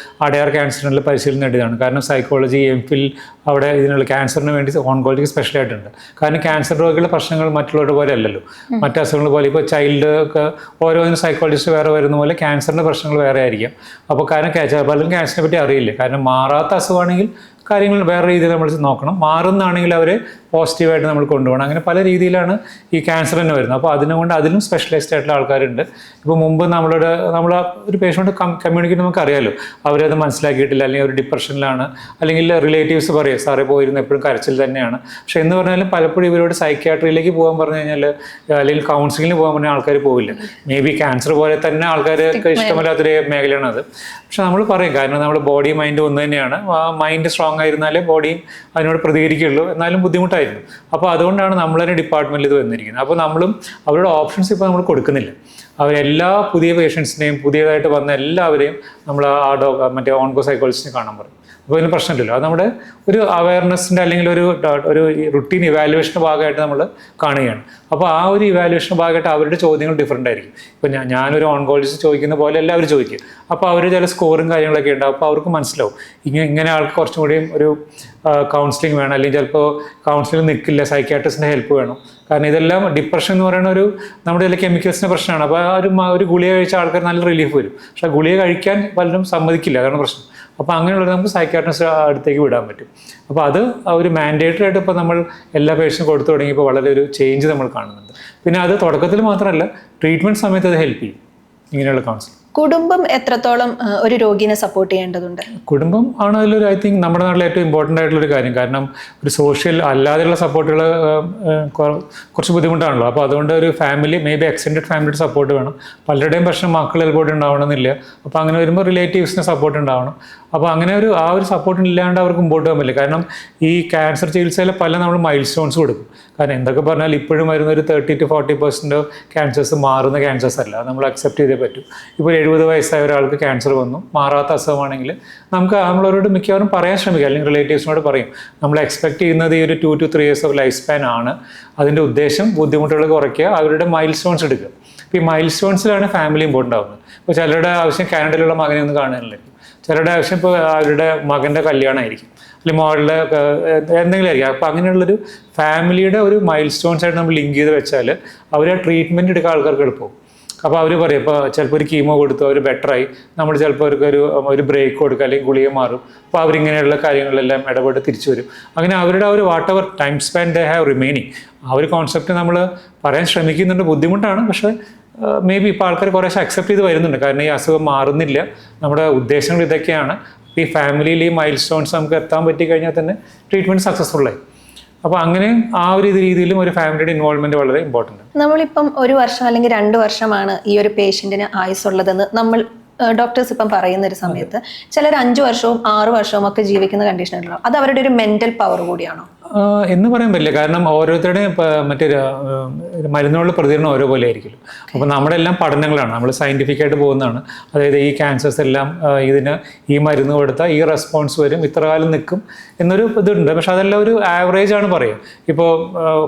അടയാർ ക്യാൻസറിനുള്ള പരിശീലനം നേടിയതാണ്. കാരണം സൈക്കോളജി എംഫിൽ അവിടെ ഇതിനുള്ള ക്യാൻസറിന് വേണ്ടി ഓൺകോളജിക്ക് സ്പെഷ്യലായിട്ടുണ്ട്. കാരണം ക്യാൻസർ രോഗികളുടെ പ്രശ്നങ്ങൾ മറ്റുള്ളവരുടെ പോലെ അല്ലല്ലോ, മറ്റു അസുഖങ്ങൾ പോലെ. ഇപ്പോൾ ചൈൽഡ് ഒക്കെ ഓരോന്നിനും സൈക്കോളജിസ്റ്റ് വേറെ വരുന്ന പോലെ ക്യാൻസറിൻ്റെ പ്രശ്നങ്ങൾ വേറെ ആയിരിക്കാം. അപ്പോൾ കാരണം പലരും ക്യാൻസറിനെ പറ്റി അറിയില്ല. കാരണം മാറാത്ത അസുഖമാണെങ്കിൽ കാര്യങ്ങൾ വേറെ രീതിയിൽ നമ്മൾ നോക്കണം, മാറുന്നതാണെങ്കിൽ അവരെ പോസിറ്റീവായിട്ട് നമ്മൾ കൊണ്ടുപോകണം. അങ്ങനെ പല രീതിയിലാണ് ഈ ക്യാൻസർ തന്നെ വരുന്നത്. അപ്പോൾ അതിനുകൊണ്ട് അതിലും സ്പെഷ്യലൈസ്ഡ് ആയിട്ടുള്ള ആൾക്കാരുണ്ട്. ഇപ്പോൾ മുമ്പ് നമ്മൾ ഒരു പേഷ്യൻ്റ് കമ്മ്യൂണിക്കേറ്റ് നമുക്ക് അറിയാമല്ലോ, അവരത് മനസ്സിലാക്കിയിട്ടില്ല, അല്ലെങ്കിൽ ഒരു ഡിപ്രഷനിലാണ്, അല്ലെങ്കിൽ റിലേറ്റീവ്സ് പറയും സാറേ പോയിരുന്നു എപ്പോഴും കരച്ചിൽ തന്നെയാണ്. പക്ഷേ എന്ന് പറഞ്ഞാലും പലപ്പോഴും ഇവരോട് സൈക്യാട്രിയിലേക്ക് പോകാൻ പറഞ്ഞു കഴിഞ്ഞാൽ, അല്ലെങ്കിൽ കൗൺസിലിങ്ങിന് പോകാൻ പറഞ്ഞാൽ ആൾക്കാർ പോവില്ല. മേ ബി ക്യാൻസർ പോലെ തന്നെ ആൾക്കാർക്ക് ഇഷ്ടമല്ലാത്തൊരു മേഖലയാണ് അത്. പക്ഷെ നമ്മൾ പറയും, കാരണം നമ്മുടെ ബോഡി മൈൻഡ് ഒന്ന് തന്നെയാണ്. മൈൻഡ് സ്ട്രോങ് ആയിരുന്നാലേ ബോഡിയും അതിനോട് പ്രതികരിക്കുള്ളൂ. എന്നാലും ബുദ്ധിമുട്ടായിരുന്നു. അപ്പോൾ അതുകൊണ്ടാണ് നമ്മൾ തന്നെ ഡിപ്പാർട്ട്മെൻറ്റിൽ ഇത് വന്നിരിക്കുന്നത്. അപ്പോൾ നമ്മളും അവരുടെ ഓപ്ഷൻസ് ഇപ്പോൾ നമ്മൾ കൊടുക്കുന്നില്ല. അവരെല്ലാ പുതിയ പേഷ്യൻസിനെയും പുതിയതായിട്ട് വന്ന എല്ലാവരെയും നമ്മൾ മറ്റേ ഓൺകോ സൈക്കോളജിസ്റ്റിനെ കാണാൻ പറയും. അപ്പോൾ അതിന് പ്രശ്നമില്ലല്ലോ. അത് നമ്മുടെ ഒരു അവയർനെസ്സിൻ്റെ അല്ലെങ്കിൽ ഒരു റുട്ടീൻ ഇവാലുവേഷൻ്റെ ഭാഗമായിട്ട് നമ്മൾ കാണുകയാണ്. അപ്പോൾ ആ ഒരു ഇവാലുവേഷൻ്റെ ഭാഗമായിട്ട് അവരുടെ ചോദ്യങ്ങൾ ഡിഫറൻ്റ് ആയിരിക്കും. ഇപ്പോൾ ഞാനൊരു ഓൺകോളജിസ്റ്റ് ചോദിക്കുന്ന പോലെ എല്ലാവരും ചോദിക്കും. അപ്പോൾ അവർ ചില സ്കോറും കാര്യങ്ങളൊക്കെ ഉണ്ടാവും. അപ്പോൾ അവർക്ക് മനസ്സിലാവും ഇങ്ങനെ ആൾക്ക് കുറച്ചും കൂടിയും ഒരു കൗൺസിലിംഗ് വേണം, അല്ലെങ്കിൽ ചിലപ്പോൾ കൗൺസിലിംഗ് നിൽക്കില്ല, സൈക്യാട്രിസ്റ്റിൻ്റെ ഹെൽപ്പ് വേണം. കാരണം ഇതെല്ലാം ഡിപ്രഷൻ എന്ന് പറയുന്ന നമ്മുടെ ചില കെമിക്കൽസിൻ്റെ പ്രശ്നമാണ്. അപ്പോൾ ഒരു ഗുളിക കഴിച്ച ആൾക്കാർ നല്ല റിലീഫ് വരും. പക്ഷേ ഗുളിക കഴിക്കാൻ പലരും സമ്മതിക്കില്ല, അതാണ് പ്രശ്നം. അപ്പോൾ അങ്ങനെയുള്ളത് നമുക്ക് സൈക്യാട്രിസ്റ്റ് അടുത്തേക്ക് വിടാൻ പറ്റും. അപ്പോൾ അത് ഒരു മാൻഡേറ്ററി ആയിട്ട് ഇപ്പോൾ നമ്മൾ എല്ലാ പേഷ്യൻറ്റും കൊടുത്തു തുടങ്ങിയപ്പോൾ വളരെ ഒരു ചേഞ്ച് നമ്മൾ കാണുന്നുണ്ട്. പിന്നെ അത് തുടക്കത്തിൽ മാത്രമല്ല, ട്രീറ്റ്മെൻറ്റ് സമയത്ത് അത് ഹെൽപ്പ് ചെയ്യും ഇങ്ങനെയുള്ള കൗൺസിലിംഗ്. കുടുംബം എത്രത്തോളം ഒരു രോഗിനെ സപ്പോർട്ട് ചെയ്യേണ്ടതുണ്ട്? കുടുംബം ആണ് അതിലൊരു, ഐ തിങ്ക് നമ്മുടെ നാട്ടിൽ ഏറ്റവും ഇമ്പോർട്ടൻ്റ് ആയിട്ടുള്ളൊരു കാര്യം. കാരണം ഒരു സോഷ്യൽ അല്ലാതെയുള്ള സപ്പോർട്ടുകൾ കുറച്ച് ബുദ്ധിമുട്ടാണല്ലോ. അപ്പോൾ അതുകൊണ്ട് ഒരു ഫാമിലി, മേ ബി എക്സ്റ്റെൻഡഡ് ഫാമിലിയുടെ സപ്പോർട്ട് വേണം. പലരുടെയും പ്രശ്നം മക്കൾ ചിലപ്പോൾ ഉണ്ടാവണമെന്നില്ല. അപ്പോൾ അങ്ങനെ വരുമ്പോൾ റിലേറ്റീവ്സിന് സപ്പോർട്ട് ഉണ്ടാവണം. അപ്പോൾ അങ്ങനെ ആ ഒരു സപ്പോർട്ട് ഇല്ലാണ്ട് അവർക്ക് മുമ്പോട്ട് പോകാൻ പറ്റില്ല. കാരണം ഈ ക്യാൻസർ ചികിത്സയിൽ നമ്മൾ മൈൽ സ്റ്റോൺസ് കൊടുക്കും. കാരണം എന്തൊക്കെ പറഞ്ഞാൽ ഇപ്പോഴും വരുന്ന ഒരു 30 to 40% ക്യാൻസേഴ്സ് മാറുന്ന ക്യാൻസേഴ്സ് അല്ല, നമ്മൾ അക്സെപ്റ്റ് ചെയ്തേ പറ്റൂ. ഇപ്പോൾ 70 വയസ്സായ ഒരാൾക്ക് ക്യാൻസർ വന്നു, മാറാത്ത അസുഖമാണെങ്കിൽ നമ്മളവരോട് മിക്കവാറും പറയാൻ ശ്രമിക്കുക, അല്ലെങ്കിൽ റിലേറ്റീവ്സിനോട് പറയും നമ്മൾ എക്സ്പെക്ട് ചെയ്യുന്നത് ഈ ഒരു 2 to 3 years of life span ആണ്. അതിൻ്റെ ഉദ്ദേശം ബുദ്ധിമുട്ടുകൾ കുറയ്ക്കുക, അവരുടെ മൈൽ സ്റ്റോൺസ് എടുക്കുക. ഇപ്പോൾ ഈ മൈൽ സ്റ്റോൺസിലാണ് ഫാമിലി ഇമ്പോർട്ടൻ്റ് ആവുന്നത്. ഇപ്പോൾ ചിലരുടെ ആവശ്യം കാനഡയിലുള്ള മകനെ ഒന്ന് കാണാനില്ല, ചിലരുടെ ആവശ്യം ഇപ്പോൾ അവരുടെ മകൻ്റെ കല്യാണമായിരിക്കും, അല്ലെങ്കിൽ മോളുടെ എന്തെങ്കിലും ആയിരിക്കും. അപ്പോൾ അങ്ങനെയുള്ളൊരു ഫാമിലിയുടെ ഒരു മൈൽ സ്റ്റോൺസ് ആയിട്ട് നമ്മൾ ലിങ്ക് ചെയ്ത് വെച്ചാൽ അവർ ആ ട്രീറ്റ്മെൻറ്റ് എടുക്കാൻ ആൾക്കാർക്ക് എളുപ്പവും. അപ്പോൾ അവർ പറയും, ഇപ്പോൾ ചിലപ്പോൾ ഒരു കീമോ കൊടുത്തു അവർ ബെറ്ററായി, നമ്മൾ ചിലപ്പോൾ ഒരു ബ്രേക്ക് കൊടുക്കുക, അല്ലെങ്കിൽ ഗുളിക മാറും. അപ്പോൾ അവരിങ്ങനെയുള്ള കാര്യങ്ങളിലെല്ലാം ഇടപെട്ട് തിരിച്ചു വരും. അങ്ങനെ അവരുടെ ഒരു what ever time span they have remaining, ആ ഒരു കോൺസെപ്റ്റ് നമ്മൾ പറയാൻ ശ്രമിക്കുന്നുണ്ട്. ബുദ്ധിമുട്ടാണ്, പക്ഷേ മേ ബി ഇപ്പോൾ ആൾക്കാർ കുറേശ്ശെ അക്സെപ്റ്റ് ചെയ്ത് വരുന്നുണ്ട്. കാരണം ഈ അസുഖം മാറുന്നില്ല, നമ്മുടെ ഉദ്ദേശങ്ങൾ ഇതൊക്കെയാണ്. ഈ ഫാമിലിയിൽ ഈ മൈൽ സ്റ്റോൺസ് നമുക്ക് എത്താൻ പറ്റിക്കഴിഞ്ഞാൽ തന്നെ ട്രീറ്റ്മെൻറ്റ് സക്സസ്ഫുള്ളായി. അപ്പോൾ അങ്ങനെ ആ ഒരു രീതിയിലും ഒരു ഫാമിലിയുടെ ഇൻവോൾവ്മെന്റ് വളരെ ഇമ്പോർട്ടൻ്റ് ആണ്. നമ്മളിപ്പം 1 വർഷം അല്ലെങ്കിൽ 2 വർഷമാണ് ഈ ഒരു പേഷ്യൻറ്റിന് ആയുസ്സുള്ളതെന്ന് നമ്മൾ ഡോക്ടേഴ്സ് ഇപ്പം പറയുന്ന ഒരു സമയത്ത് ചിലർ 5 വർഷവും 6 വർഷവും ഒക്കെ ജീവിക്കുന്ന കണ്ടീഷൻ ഉണ്ടല്ലോ, അത് അവരുടെ ഒരു മെന്റൽ പവർ കൂടിയാണോ എന്ന് പറയാൻ പറ്റില്ല. കാരണം ഓരോരുത്തരുടെയും മറ്റേ മരുന്നുകളുടെ പ്രതികരണം ഓരോ പോലെ ആയിരിക്കും. അപ്പോൾ നമ്മുടെ എല്ലാം പഠനങ്ങളാണ്, നമ്മൾ സയൻറ്റിഫിക്കായിട്ട് പോകുന്നതാണ്. അതായത് ഈ ക്യാൻസേഴ്സ് എല്ലാം ഇതിന് ഈ മരുന്ന് കൊടുത്താൽ ഈ റെസ്പോൺസ് വരും, ഇത്ര കാലം നിൽക്കും എന്നൊരു ഇതുണ്ട്. പക്ഷെ അതെല്ലാം ഒരു ആവറേജ് ആണ് പറയുക. ഇപ്പോൾ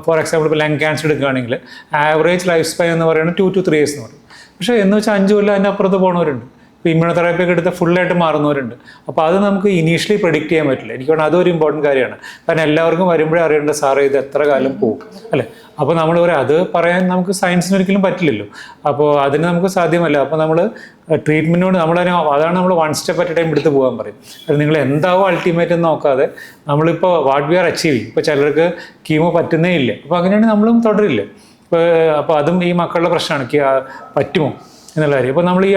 ഫോർ എക്സാമ്പിൾ ഇപ്പോൾ ലങ് ക്യാൻസർ എടുക്കുകയാണെങ്കിൽ ആവറേജ് ലൈഫ് സ്പാൻ എന്ന് പറയുന്നത് 2 to 3 years എന്ന് പറയും. പക്ഷേ എന്ന് വെച്ചാൽ 5 കൊല്ലം അതിൻ്റെ അപ്പുറത്ത് പോകുന്നവരുണ്ട്. ഇപ്പോൾ ഇമ്മ്യൂണോതെറാപ്പി ഒക്കെ എടുത്താൽ ഫുള്ളായിട്ട് മാറുന്നവരുണ്ട്. അപ്പോൾ അത് നമുക്ക് ഇനീഷ്യലി പ്രഡിക്റ്റ് ചെയ്യാൻ പറ്റില്ല. എനിക്ക് തോന്നുന്നു അതൊരു ഇമ്പോർട്ടൻറ്റ് കാര്യമാണ്. കാരണം എല്ലാവർക്കും വരുമ്പോഴേ അറിയേണ്ട സാറേ ഇത് എത്ര കാലം പോകും അല്ലേ. അപ്പോൾ നമ്മൾ അത് പറയാൻ നമുക്ക് സയൻസിന് ഒരിക്കലും പറ്റില്ലല്ലോ. അപ്പോൾ അതിന് നമുക്ക് സാധ്യമല്ല. അപ്പോൾ നമ്മൾ ട്രീറ്റ്മെൻറ്റിനോട് അതാണ് നമ്മൾ 1 step അറ്റ് എ ടൈം എടുത്ത് പോകാൻ പറയും. അത് നിങ്ങൾ എന്താവോ അൾട്ടിമേറ്റ് എന്ന് നോക്കാതെ നമ്മളിപ്പോൾ വാട്ട് വി ആർ അച്ചീവിങ്. ഇപ്പോൾ ചിലർക്ക് കീമോ പറ്റുന്നേ ഇല്ല, അപ്പോൾ അങ്ങനെയാണെങ്കിൽ നമ്മളും തുടരില്ല. അപ്പോൾ അതും ഈ മക്കളുടെ പ്രശ്നമാണ്, പറ്റുമോ എന്നുള്ള കാര്യം. അപ്പോൾ നമ്മൾ ഈ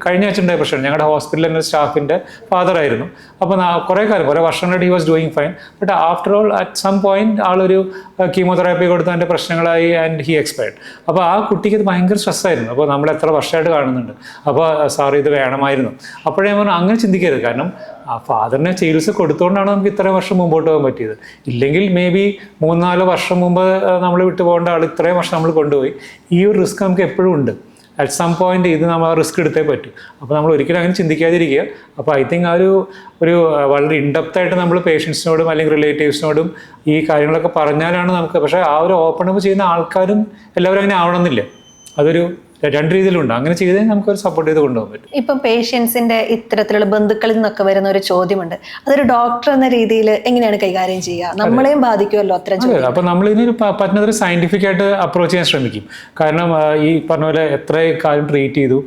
കഴിഞ്ഞ ആഴ്ച ഉണ്ടായ പ്രശ്നമാണ്. ഞങ്ങളുടെ ഹോസ്പിറ്റലിൽ തന്നെ സ്റ്റാഫിൻ്റെ ഫാദറായിരുന്നു. അപ്പോൾ കുറേ വർഷങ്ങളായിട്ട് he was doing fine. But after all at some point ആളൊരു കീമോതെറാപ്പി കൊടുത്ത് അതിൻ്റെ പ്രശ്നങ്ങളായി ആൻഡ് ഹി എക്സ്പയർഡ്. അപ്പോൾ ആ കുട്ടിക്ക് ഇത് ഭയങ്കര സ്ട്രെസ്സായിരുന്നു. അപ്പോൾ നമ്മൾ എത്ര വർഷമായിട്ട് കാണുന്നുണ്ട്, അപ്പോൾ സാർ ഇത് വേണമായിരുന്നു. അപ്പോഴേ ഞാൻ പറഞ്ഞു അങ്ങനെ ചിന്തിക്കരുത്. കാരണം ആ ഫാദറിനെ ചികിത്സ കൊടുത്തുകൊണ്ടാണ് നമുക്ക് ഇത്രയും വർഷം മുമ്പോട്ട് പോകാൻ പറ്റിയത്. ഇല്ലെങ്കിൽ മേ ബി 3-4 വർഷം മുമ്പ് നമ്മൾ വിട്ടു പോകേണ്ട ആൾ ഇത്രയും വർഷം നമ്മൾ കൊണ്ടുപോയി. ഈ ഒരു റിസ്ക് നമുക്ക് എപ്പോഴും ഉണ്ട്. അറ്റ് സം പോയിന്റ് ഇത് നമ്മൾ റിസ്ക് എടുത്തേ പറ്റും. അപ്പോൾ നമ്മൾ ഒരിക്കലും അങ്ങനെ ചിന്തിക്കാതിരിക്കുക. അപ്പോൾ ഐ തിങ്ക് ഒരു വളരെ ഇൻഡെപ്തായിട്ട് നമ്മൾ പേഷ്യൻസിനോടും അല്ലെങ്കിൽ റിലേറ്റീവ്സിനോടും ഈ കാര്യങ്ങളൊക്കെ പറഞ്ഞാലാണ് നമുക്ക്, പക്ഷേ ആ ഒരു ഓപ്പൺ അപ്പ് ചെയ്യുന്ന ആൾക്കാരും എല്ലാവരും അങ്ങനെ ആവണമെന്നില്ല. അതൊരു രണ്ട് രീതിയിലുണ്ട്. അങ്ങനെ ചെയ്തേ നമുക്കൊരു സപ്പോർട്ട് ചെയ്ത് കൊണ്ടുപോകാൻ പറ്റും. ഇപ്പം പേഷ്യൻസിന്റെ ഇത്തരത്തിലുള്ള ബന്ധുക്കളിൽ നിന്നൊക്കെ വരുന്ന ഒരു ചോദ്യമുണ്ട്, അതൊരു ഡോക്ടർ എന്ന രീതിയിൽ എങ്ങനെയാണ് കൈകാര്യം ചെയ്യുക? നമ്മളെയും ബാധിക്കുമല്ലോ അത്തരം ചോദ്യം. അപ്പോൾ നമ്മൾ ഇതിനൊരു പറ്റുന്നൊരു സയന്റിഫിക് ആയിട്ട് അപ്രോച്ച് ചെയ്യാൻ ശ്രമിക്കും. കാരണം ഈ പറഞ്ഞ പോലെ എത്ര കാലം ട്രീറ്റ് ചെയ്തു,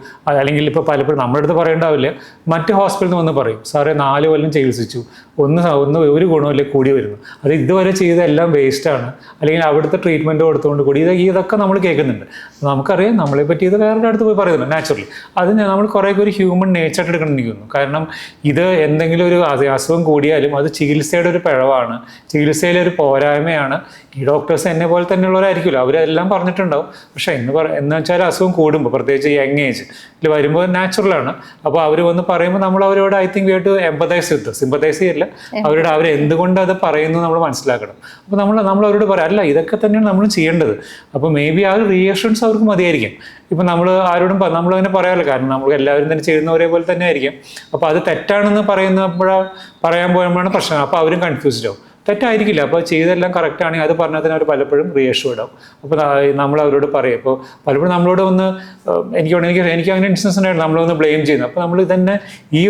അല്ലെങ്കിൽ ഇപ്പോൾ പലപ്പോഴും നമ്മുടെ അടുത്ത് പറയേണ്ടാവില്ല, മറ്റ് ഹോസ്പിറ്റലിൽ നിന്ന് വന്ന് പറയും, സാറേ 4 കൊല്ലം ചികിത്സിച്ചു, ഒന്ന് ഒരു ഗുണമില്ല, കൂടി വരുന്നു, അത് ഇതുവരെ ചെയ്ത എല്ലാം വേസ്റ്റാണ്, അല്ലെങ്കിൽ അവിടുത്തെ ട്രീറ്റ്മെൻറ്റ് കൊടുത്തുകൊണ്ട് കൂടി ഇതൊക്കെ നമ്മൾ കേൾക്കുന്നുണ്ട്. നമുക്കറിയാം നമ്മളെ പറ്റി ഇത് വേറൊരു അടുത്ത് പോയി പറയുന്നുണ്ട് നാച്ചുറലി. അത് നമ്മൾ കുറേയൊക്കെ ഒരു ഹ്യൂമൻ നേച്ചറായിട്ട് എടുക്കണം എന്ന് തോന്നുന്നു. കാരണം ഇത് എന്തെങ്കിലും ഒരു അസുഖം കൂടിയാലും അത് ചികിത്സയുടെ ഒരു പിഴവാണ്, ചികിത്സയിലെ ഒരു പോരായ്മയാണ്. ഈ ഡോക്ടേഴ്സ് എന്നെ പോലെ തന്നെയുള്ളവരായിരിക്കുമല്ലോ, അവരെല്ലാം പറഞ്ഞിട്ടുണ്ടാവും. പക്ഷേ എന്ന് വെച്ചാൽ അസുഖം കൂടുമ്പോൾ, പ്രത്യേകിച്ച് യങ് ഏജിൽ വരുമ്പോൾ നാച്ചുറലാണ്. അപ്പോൾ അവർ വന്ന് പറയുമ്പോൾ നമ്മൾ അവരോട് I think we have to empathize with, sympathize ചെയ്യില്ല, അവരെന്തുകൊണ്ട് അത് പറയുന്നു നമ്മൾ മനസ്സിലാക്കണം. അപ്പോൾ നമ്മൾ അവരോട് പറയാം, അല്ല ഇതൊക്കെ തന്നെയാണ് നമ്മൾ ചെയ്യേണ്ടത്. അപ്പോൾ മേ ബി ആ ഒരു റിയഷൻസ് അവർക്ക് മതിയായിരിക്കും. ഇപ്പം നമ്മൾ ആരോടും നമ്മളങ്ങനെ പറയാമല്ലോ, കാരണം നമ്മൾ എല്ലാവരും തന്നെ ചെയ്യുന്ന ഒരേപോലെ തന്നെ ആയിരിക്കും. അപ്പോൾ അത് തെറ്റാണെന്ന് പറയാൻ പോകുമ്പോഴാണ് പ്രശ്നം. അപ്പോൾ അവരും കൺഫ്യൂസ്ഡ് ആവും. തെറ്റായിരിക്കില്ല, അപ്പോൾ ചെയ്തെല്ലാം കറക്റ്റ് ആണെങ്കിൽ അത് പറഞ്ഞതിന് അവർ പലപ്പോഴും റിയഷ്യൂർഡ് ആവും. അപ്പോൾ നമ്മൾ അവരോട് പറയും. അപ്പോൾ പലപ്പോഴും നമ്മളോട് ഒന്ന് എനിക്ക് അങ്ങനെ ഇൻസ്റ്റൻസ് ഉണ്ടായിരുന്നു, നമ്മളൊന്ന് ബ്ലെയിം ചെയ്യുന്നു. അപ്പോൾ നമ്മൾ തന്നെ ഈ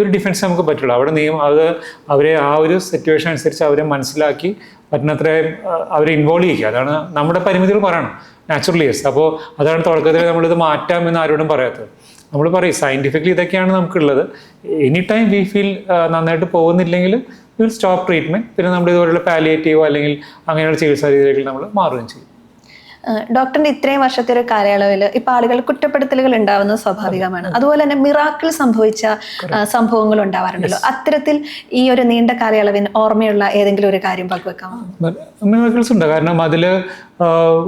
ഒരു ഡിഫൻസ് നമുക്ക് പറ്റുള്ളൂ. അവിടെ അവരെ ആ ഒരു സിറ്റുവേഷൻ അനുസരിച്ച് അവരെ മനസ്സിലാക്കി പറ്റുന്നത്രയും അവരെ ഇൻവോൾവ് ചെയ്യുക. അതാണ് നമ്മുടെ പരിമിതികൾ പറയണം, നാച്ചുറലി യെസ്. അപ്പോൾ അതാണ് തുടക്കത്തിൽ നമ്മളിത് മാറ്റാമെന്ന് ആരോടും പറയാത്തത്. നമ്മൾ പറയും സയൻറ്റിഫിക്കലി ഇതൊക്കെയാണ് നമുക്കുള്ളത്. എനി ടൈം വി ഫീൽ നന്നായിട്ട് പോകുന്നില്ലെങ്കിൽ വിൽ സ്റ്റോപ്പ് ട്രീറ്റ്മെൻറ്റ്. പിന്നെ നമ്മൾ ഇതുപോലുള്ള പാലിയേറ്റീവോ അല്ലെങ്കിൽ അങ്ങനെയുള്ള ചികിത്സാ രീതികളിൽ നമ്മൾ മാറുകയും ചെയ്യും. ഡോക്ടറിന്റെ ഇത്രയും വർഷത്തെ ഒരു കാലയളവിൽ ഇപ്പൊ ആളുകൾ കുറ്റപ്പെടുത്തലുകൾ ഉണ്ടാവുന്നത് സ്വാഭാവികമാണ്. അതുപോലെ തന്നെ മിറാക്കിൾ സംഭവിച്ച സംഭവങ്ങൾ ഉണ്ടാവാറുണ്ടല്ലോ. അത്തരത്തിൽ ഈ ഒരു നീണ്ട കാലയളവിന് ഓർമ്മയുള്ള ഏതെങ്കിലും ഒരു കാര്യം പങ്കുവെക്കാമോ? മിറാക്കിൾസ് ഉണ്ട്. കാരണം അതിൽ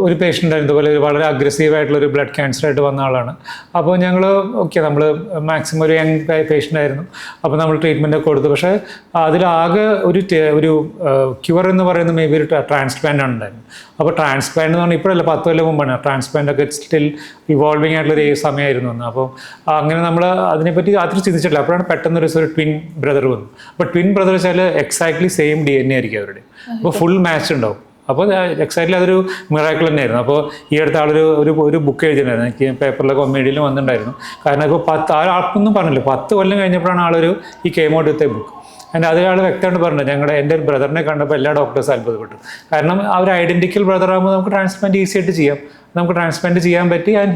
ഒരു പേഷ്യൻ്റ് ആയിരുന്നു, ഇതുപോലെ വളരെ അഗ്രസീവായിട്ടുള്ളൊരു ബ്ലഡ് ക്യാൻസർ ആയിട്ട് വന്ന ആളാണ്. അപ്പോൾ നമ്മൾ മാക്സിമം ഒരു യങ് പേഷ്യൻ്റ് ആയിരുന്നു. അപ്പോൾ നമ്മൾ ട്രീറ്റ്മെൻ്റ് ഒക്കെ കൊടുത്തു. പക്ഷേ അതിലാകെ ഒരു ക്യൂർ എന്ന് പറയുന്നത് മേ ബി ഒരു ട്രാൻസ്പ്ലാന്റ് ആണ് ഉണ്ടായിരുന്നു. അപ്പോൾ ട്രാൻസ്പ്ലാന്റ് എന്ന് പറഞ്ഞാൽ ഇപ്പോഴല്ല, 10 കൊല്ലം മുമ്പാണ്. ട്രാൻസ്പ്ലാന്റ് ഒക്കെ സ്റ്റിൽ ഇവോൾവിങ് ആയിട്ടുള്ളൊരു സമയമായിരുന്നു അന്ന്. അപ്പോൾ അങ്ങനെ നമ്മൾ അതിനെപ്പറ്റി അത്ര ചിന്തിച്ചിട്ടില്ല. അപ്പോഴാണ് പെട്ടെന്ന് ഒരു ട്വിൻ ബ്രദർ വന്നു. അപ്പോൾ ട്വിൻ ബ്രദർ വെച്ചാൽ എക്സാക്ട്ലി സെയിം DNA ആയിരിക്കും അവരുടെ. അപ്പോൾ ഫുൾ മാച്ച് ഉണ്ടാവും. അപ്പോൾ എക്സാക്ട്ലി അതൊരു മിറാക്കിൾ തന്നെയായിരുന്നു. അപ്പോൾ ഈ അടുത്ത ഒരു ബുക്ക് എഴുതിയിട്ടുണ്ടായിരുന്നു, എനിക്ക് പേപ്പറിലൊക്കെ മീഡിയയിലും വന്നിട്ടുണ്ടായിരുന്നു. കാരണം ഇപ്പോൾ ആൾക്കൊന്നും പറഞ്ഞില്ല, 10 കൊല്ലം കഴിഞ്ഞപ്പോഴാണ് ഈ came out with a book. അതിൽ വ്യക്തമായിട്ട് പറഞ്ഞത്, എൻ്റെ ഒരു ബ്രദറിനെ കണ്ടപ്പോൾ എല്ലാ ഡോക്ടേഴ്സും അത്ഭുതപ്പെട്ടു. കാരണം അവർ ഐഡൻറ്റിക്കൽ ബ്രദർ ആകുമ്പോൾ നമുക്ക് ട്രാൻസ്പ്ലാന്റ് ഈസി ആയിട്ട് ചെയ്യാം. നമുക്ക് ട്രാൻസ്പ്ലാന്റ് ചെയ്യാൻ പറ്റി, and